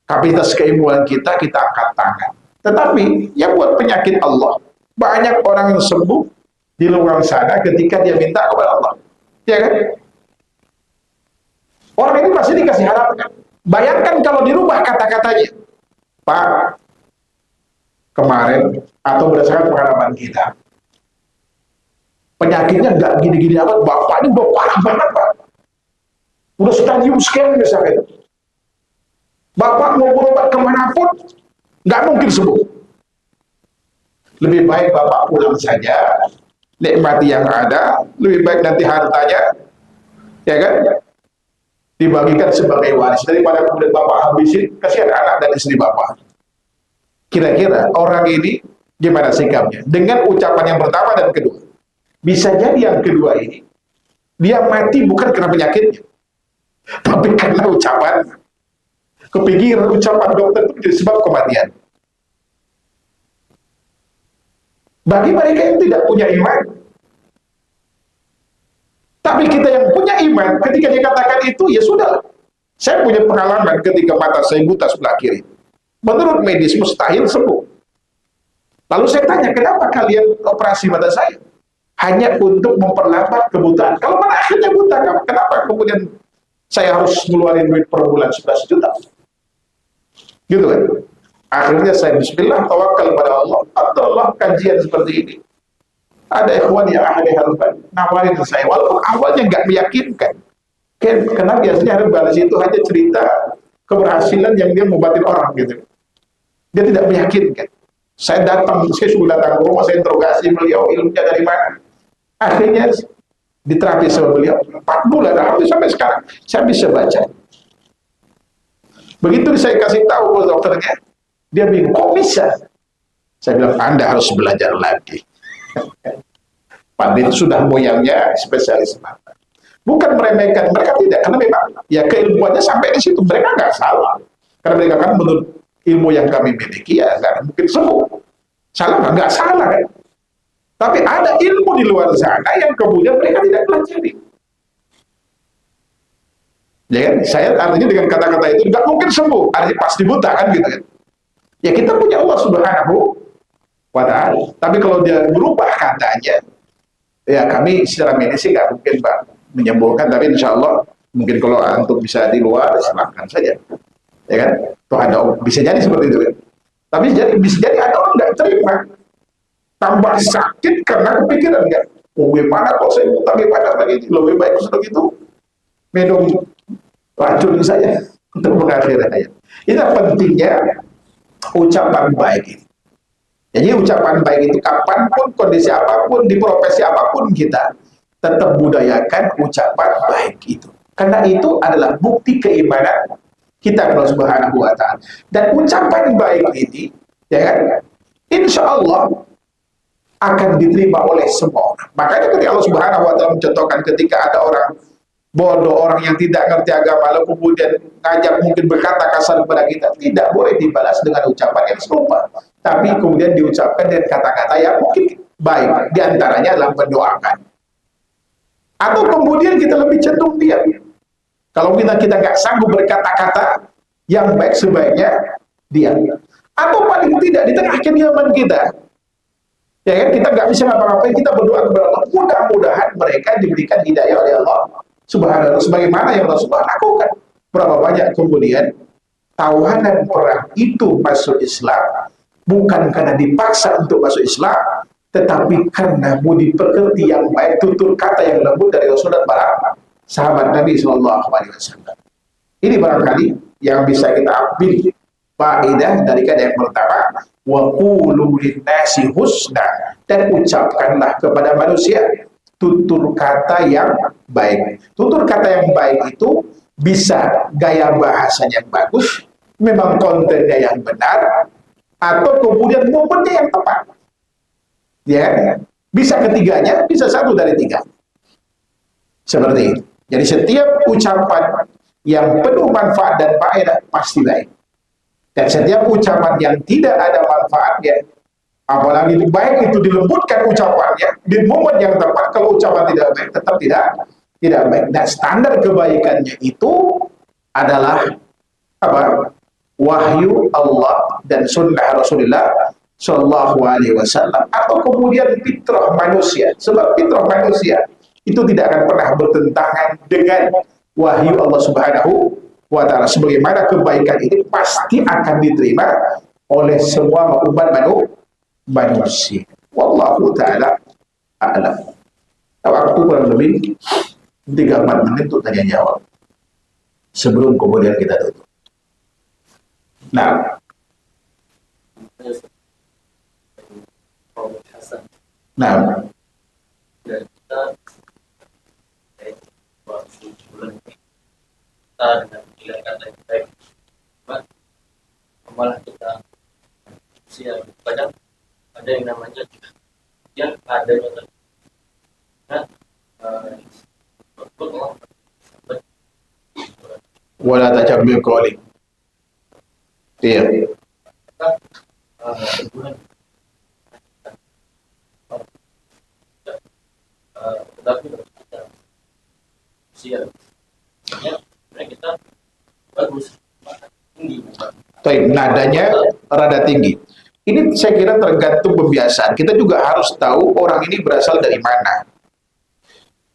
kapasitas keilmuan kita angkat tangan. Tetapi yang buat penyakit Allah, banyak orang yang sembuh di luar sana ketika dia minta kepada Allah, ya kan? Orang ini pasti dikasih harapan. Bayangkan kalau dirubah kata-katanya, Pak, kemarin atau berdasarkan pengalaman kita, penyakitnya nggak gini-gini amat, bapak ini udah parah banget Pak, udah stadium sekian misalnya, bapak mau berobat kemanapun nggak mungkin sembuh. Lebih baik bapak pulang saja, nikmati yang ada, lebih baik nanti hartanya, ya kan, dibagikan sebagai waris daripada kemudian bapak habisin, kasihan anak dan istri bapak. Kira-kira orang ini gimana sikapnya dengan ucapan yang pertama dan kedua? Bisa jadi yang kedua ini dia mati bukan karena penyakitnya, tapi karena ucapan, kepikiran ucapan dokter itu menjadi sebab kematian. Bagi mereka yang tidak punya iman, tapi kita yang punya iman, ketika dia katakan itu, ya sudah. Saya punya pengalaman ketika mata saya buta sebelah kiri. Menurut medis mustahil sembuh. Lalu saya tanya, kenapa kalian operasi mata saya? Hanya untuk memperlambat kebutaan. Kalau mana akhirnya buta, kenapa kemudian saya harus ngeluarin duit per bulan 11 juta? Gitu kan? Akhirnya saya bismillah, tawakal pada Allah. Allah kajian seperti ini. Ada ikhwan yang ahli harban nawarin ke saya, walaupun awalnya nggak meyakinkan. Karena biasanya harbalis itu hanya cerita keberhasilan yang dia ngobatin orang gitu. Dia tidak meyakinkan. Saya sudah datang ke rumah, saya interogasi beliau, ilmunya dari mana. Akhirnya diterapi sama beliau 4 bulan, alhamdulillah sampai sekarang saya bisa baca. Begitu saya kasih tahu ke dokternya, dia bingung, kok bisa? Saya bilang, Anda harus belajar lagi. Pandit sudah moyangnya spesialis mata. Bukan meremehkan, mereka tidak, karena memang ya keilmuannya sampai di situ, mereka nggak salah. Karena mereka kan menurut ilmu yang kami miliki ya nggak mungkin sembuh. Salah nggak salah kan? Tapi ada ilmu di luar sana yang kemudian mereka tidak pelajari. Ya kan? Saya artinya dengan kata-kata itu nggak mungkin sembuh, artinya pasti buta kan gitu kan? Ya kita punya Allah Subhanahu wa Ta'ala. Tapi kalau dia berubah katanya, ya kami secara medis sih nggak mungkin Pak menyembuhkan, tapi insya Allah mungkin kalau untuk bisa di luar silahkan saja, ya kan? Tuh ada bisa jadi seperti itu kan? Tapi bisa jadi ada orang nggak terima, tambah sakit karena kepikiran kan? Oh gimana kalau saya utang pada lagi, lebih baik sudah gitu minum racun saja untuk mengakhiri hayat. Itu pentingnya ucapan baik ini. Jadi ucapan baik itu kapanpun, kondisi apapun, di profesi apapun kita tetap budayakan ucapan baik itu. Karena itu adalah bukti keimanan kita kepada Subhanahu wa Ta'ala. Dan ucapan baik ini, ya kan, insya Allah akan diterima oleh semua orang. Makanya ketika Allah Subhanahu wa Ta'ala mencontohkan ketika ada orang bodoh, orang yang tidak ngerti agama, lalu kemudian ngajak mungkin berkata kasar kepada kita, tidak boleh dibalas dengan ucapan yang serupa, tapi kemudian diucapkan dengan kata-kata yang mungkin baik, diantaranya adalah mendoakan. Atau kemudian kita lebih cenderung diam. Kalau kita nggak sanggup berkata-kata yang baik, sebaiknya diam. Atau paling tidak di tengah kediaman kita, ya kan, kita nggak bisa ngapa-ngapain, kita berdoa kepada Allah, mudah-mudahan mereka diberikan hidayah oleh Allah Subhanallah, sebagaimana yang Rasulullah lakukan. Berapa banyak kemudian tawanan perang itu masuk Islam bukan karena dipaksa untuk masuk Islam, tetapi karena budi pekerti yang baik, tutur kata yang lembut dari Rasul dan para sahabat Nabi SAW. Ini barangkali yang bisa kita ambil faedah dari kata yang pertama, wa qulu linnasi husna, dan ucapkanlah kepada manusia tutur kata yang baik. Tutur kata yang baik itu bisa gaya bahasanya yang bagus, memang kontennya yang benar, atau kemudian momennya yang tepat. Ya, bisa ketiganya, bisa satu dari tiga. Seperti itu. Jadi setiap ucapan yang penuh manfaat dan faedah pasti baik. Dan setiap ucapan yang tidak ada manfaatnya, apalagi baik itu dilembutkan ucapannya di momen yang tepat, kalau ucapan tidak baik tetap tidak baik. Dan standar kebaikannya itu adalah apa? Wahyu Allah dan sunnah Rasulullah Shallallahu Alaihi Wasallam, atau kemudian fitrah manusia. Sebab fitrah manusia itu tidak akan pernah bertentangan dengan wahyu Allah Subhanahu wa Ta'ala. Sebagaimana kebaikan ini pasti akan diterima oleh semua umat manusia. Wallahu ta'ala a'lam. Waktu kurang lebih 3-4 menit untuk tanya jawab sebelum kemudian kita tutup. Nah, nah, malah kita siap kadang ada yang namanya yang adanya wala tajambil qawli. Iya. Tetapi kita siap ya kita bagus tinggi. Tapi nadanya rada tinggi. Ini saya kira tergantung kebiasaan. Kita juga harus tahu orang ini berasal dari mana.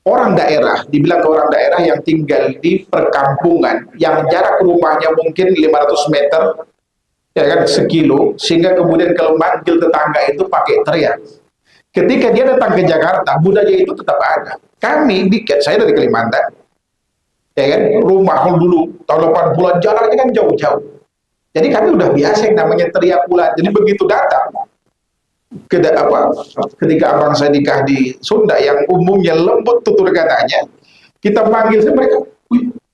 Orang daerah, dibilang orang daerah yang tinggal di perkampungan, yang jarak rumahnya mungkin 500 meter, ya kan, sekilo, sehingga kemudian kalau manggil tetangga itu pakai teriak. Ketika dia datang ke Jakarta, budaya itu tetap ada. Kami, saya dari Kalimantan, ya kan, rumah dulu, tahun 80-an, jaraknya kan jauh-jauh. Jadi kami udah biasa yang namanya teriak bulan. Jadi begitu datang, ketika abang saya nikah di Sunda yang umumnya lembut tutur katanya, kita panggil mereka,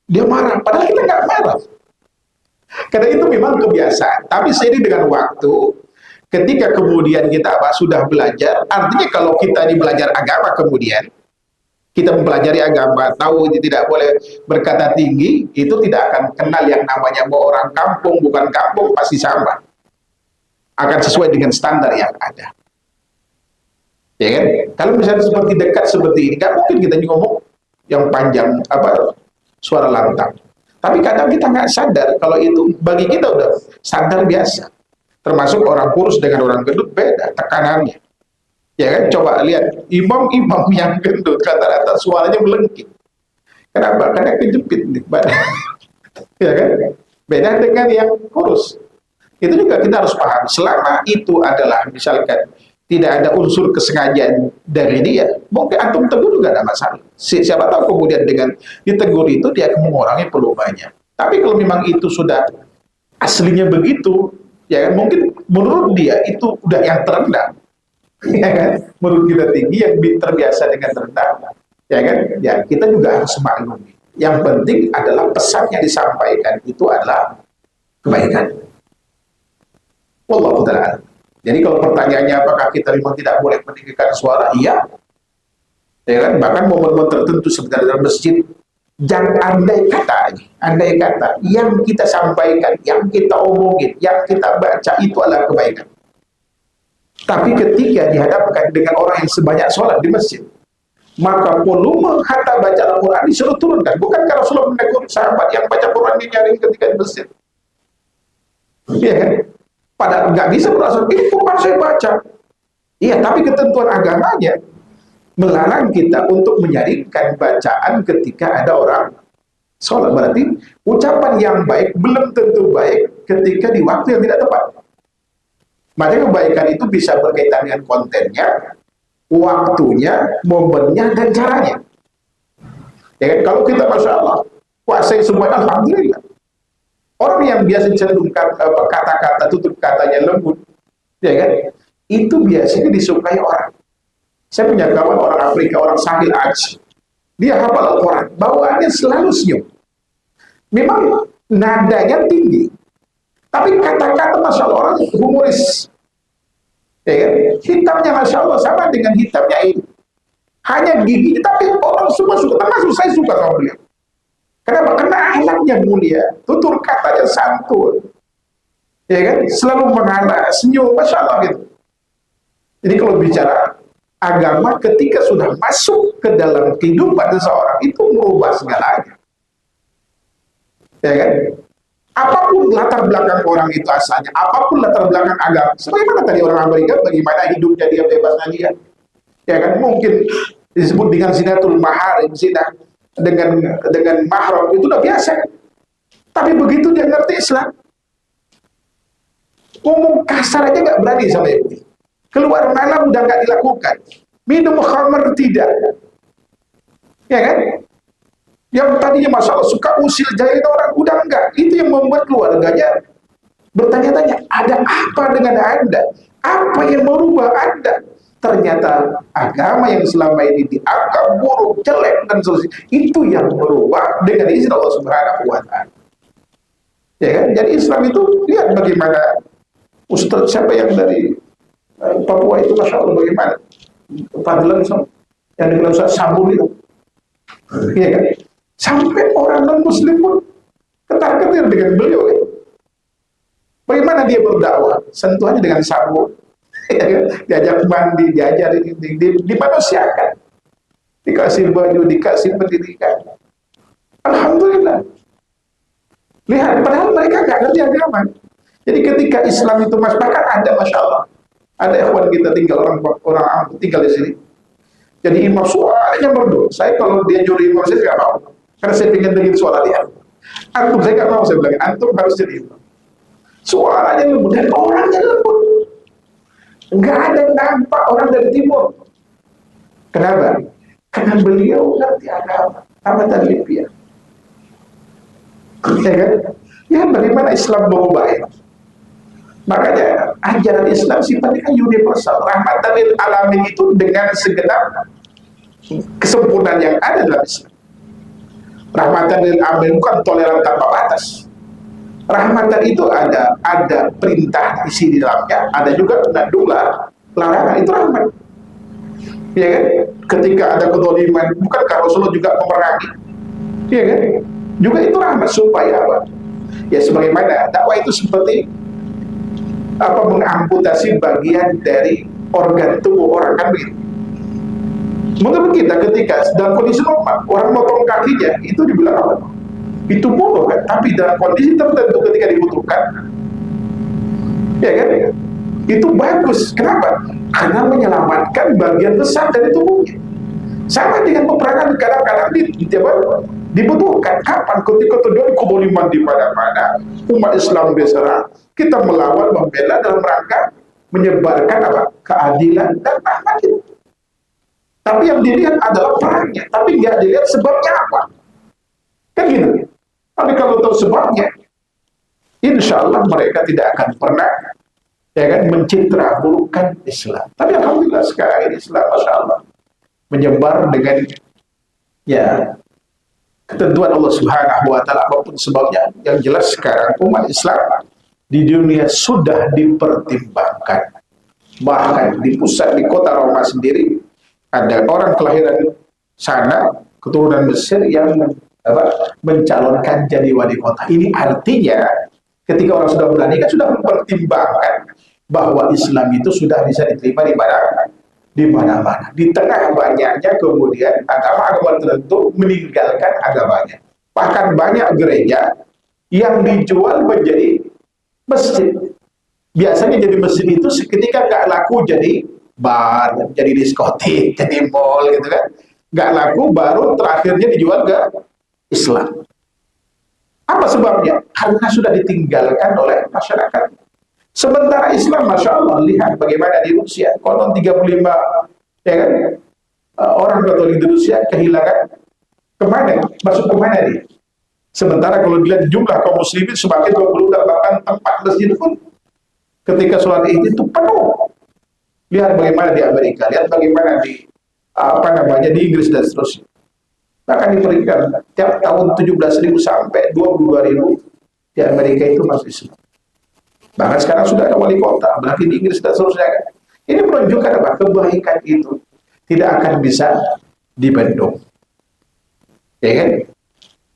dia marah, padahal kita nggak marah. Karena itu memang kebiasaan. Tapi seiring dengan waktu, ketika kemudian kita sudah belajar, artinya kalau kita ini belajar agama kemudian kita mempelajari agama, tahu tidak boleh berkata tinggi, itu tidak akan kenal yang namanya mau orang kampung bukan kampung, pasti sama. Akan sesuai dengan standar yang ada. Ya kan? Kalau misalnya seperti dekat seperti ini, nggak mungkin kita ngomong yang panjang suara lantang. Tapi kadang kita nggak sadar kalau itu bagi kita udah standar biasa. Termasuk orang kurus dengan orang gendut beda tekanannya. Ya kan? Coba lihat imam-imam yang gendut rata-rata suaranya melengking. Kenapa? Karena kejepit nih badan. Ya kan? Beda dengan yang kurus. Itu juga kita harus paham. Selama itu adalah misalkan tidak ada unsur kesengajaan dari dia, mungkin antum tegur juga ada masalah. Siapa tahu kemudian dengan ditegur itu dia akan mengurangi peluangnya. Tapi kalau memang itu sudah aslinya begitu, ya kan, mungkin menurut dia itu udah yang terendah. Ya kan? Menurut kita tinggi, yang terbiasa dengan rendah, ya kan? Ya kita juga harus maklumi. Yang penting adalah pesan yang disampaikan itu adalah kebaikan. Wallahu ta'ala. Jadi kalau pertanyaannya apakah kita memang tidak boleh meninggikan suara? Iya. Ya kan? Bahkan momen-momen tertentu seperti dalam masjid, jangan andai kata yang kita sampaikan, yang kita omongin, yang kita baca itu adalah kebaikan. Tapi ketika dihadapkan dengan orang yang sebanyak sholat di masjid, maka volume hatta baca Al-Quran disuruh turunkan. Bukankah Rasulullah menegur sahabat yang baca Quran nyaring ketika di masjid? Iya kan? Padahal nggak bisa merasa, ini Quran saya baca. Iya, tapi ketentuan agamanya melarang kita untuk menyaringkan bacaan ketika ada orang sholat. Berarti ucapan yang baik belum tentu baik ketika di waktu yang tidak tepat. Makanya kebaikan itu bisa berkaitan dengan kontennya, waktunya, momennya, dan caranya. Ya kan? Kalau kita Masya Allah kuasai semuanya, Alhamdulillah. Orang yang biasa cenderung kata-kata tutup katanya lembut, ya kan? Itu biasanya disukai orang. Saya punya kawan orang Afrika, orang Sahil Aj. Dia hafal Al-Quran, bawaannya selalu senyum. Memang nadanya tinggi, tapi kata-kata Masya Allah orang humoris. Ya kan? Hitamnya Masya Allah sama dengan hitamnya ini. Hanya gigi, tapi orang semua suka, termasuk saya suka sama beliau. Kenapa? Karena akhlaknya mulia, tutur katanya santun. Ya kan? Selalu mengalah, senyum, Masya Allah gitu. Jadi kalau bicara agama ketika sudah masuk ke dalam kehidupan seseorang, itu merubah segalanya. Ya kan? Apapun latar belakang orang itu asalnya, apapun latar belakang agama, sebagaimana tadi orang Amerika, bagaimana hidupnya dia bebasnya dia, ya kan, mungkin disebut dengan zinatul maharim, zina dengan mahram itu udah biasa. Tapi begitu dia ngerti Islam, ngomong kasar aja nggak berani sama ibu, keluar malam udah nggak dilakukan, minum khamr tidak, Ya kan? Yang tadinya masalah suka usil jahilin orang, udah enggak. Itu yang membuat keluarganya bertanya-tanya, ada apa dengan Anda? Apa yang merubah Anda? Ternyata agama yang selama ini dianggap buruk, jelek, dan seterusnya, itu yang berubah dengan izin Allah Subhanahu wa Ta'ala. Ya kan? Jadi Islam itu, lihat bagaimana Ustadz siapa yang dari Papua itu, Masya Allah, bagaimana Fadlan yang dibilang Ustadz Sabun itu, ya kan? Sampai orang non-muslim pun ketar-ketir dengan beliau kan? Bagaimana dia berdakwah? Sentuhannya dengan sabun, ya kan? Diajak mandi, diajar, dimanusiakan, dikasih baju, dikasih pendidikan. Alhamdulillah. Lihat, padahal mereka nggak ngerti agama. Jadi ketika Islam itu bahkan ada, Masya Allah, ada ikhwan kita tinggal orang tinggal di sini. Jadi imam suaranya merdu. Saya kalau dia nyuruh imam saya nggak mau, karena saya ingin dengar suara dia. Antum saya nggak mau, saya bilang antum harus jadi imam. Suaranya lembut dan orangnya lembut. Nggak ada yang nampak orang dari timur. Kenapa? Karena beliau ngerti agama. Apa tadi dia? Ya kan? Ya bagaimana Islam berubah ya? Makanya ajaran Islam sifatnya kan universal. Rahmatan lil alamin itu dengan segenap kesempurnaan yang ada dalam Islam. Rahmatan lil alamin bukan toleran tanpa batas. Rahmatan itu ada perintah isi di dalamnya, ada juga nadula larangan, itu rahmat. Ya kan? Ketika ada kezaliman, bukankah Rasulullah juga memerangi? Ya kan? Juga itu rahmat supaya apa? Ya sebagaimana dakwah itu seperti mengamputasi bagian dari organ tubuh orang, kan begitu. Menurut kita ketika dalam kondisi normal orang motong kakinya itu dibilang apa? Itu bodoh kan? Tapi dalam kondisi tertentu ketika dibutuhkan, ya kan? Itu bagus. Kenapa? Karena menyelamatkan bagian besar dari tubuhnya. Sama dengan peperangan, kadang-kadang dibutuhkan. Kapan? Ketika terjadi kezaliman di mana-mana, umat Islam diserang, kita melawan, membela dalam rangka menyebarkan apa? Keadilan dan rahmat itu. Tapi yang dilihat adalah perangnya, tapi nggak dilihat sebabnya apa. Kan gitu. Tapi kalau tahu sebabnya, insya Allah mereka tidak akan pernah mencitra burukkan Islam. Tapi alhamdulillah sekarang ini Islam, Masya Allah, menyebar dengan ketentuan Allah Subhanahu wa Ta'ala, apapun sebabnya. Yang jelas sekarang umat Islam di dunia sudah dipertimbangkan. Bahkan di pusat, di kota Roma sendiri, ada orang kelahiran sana, keturunan Mesir yang mencalonkan jadi wali kota. Ini artinya ketika orang sudah menikah sudah mempertimbangkan bahwa Islam itu sudah bisa diterima di mana-mana. Di tengah banyaknya kemudian agama-agama tertentu meninggalkan agamanya. Bahkan banyak gereja yang dijual menjadi masjid. Biasanya jadi masjid itu seketika nggak laku jadi bar, jadi diskotik, jadi mall gitu kan. Nggak laku, baru terakhirnya dijual ke Islam. Apa sebabnya? Karena sudah ditinggalkan oleh masyarakat. Sementara Islam, Masya Allah, lihat bagaimana di Rusia, konon 35 orang Katolik di Rusia kehilangan masuk kemana dia? Sementara kalau dilihat jumlah kaum muslimin semakin berubah, bahkan tempat masjid pun ketika sholat Id itu penuh. Lihat bagaimana di Amerika, lihat bagaimana di di Inggris dan seterusnya. Bahkan diperingatkan tiap tahun 17.000 sampai 22.000 di Amerika itu masuk Islam. Bahkan sekarang sudah ada wali kota, berarti di Inggris dan seterusnya. Ini menunjukkan apa? Kebaikan itu tidak akan bisa dibendung. Ya kan?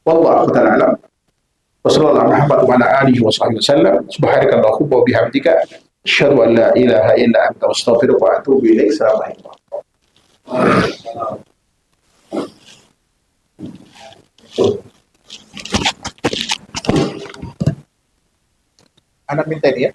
Wallahu ta'ala alam. Wassallallahu Muhammad wa ala alihi wa sahbihi wasallam. Subhanakallahumma wa bihamdika asyhadu an la ilaha illa anta astaghfiruka wa atubu ilaik. Assalamualaikum. Anak minta ini ya.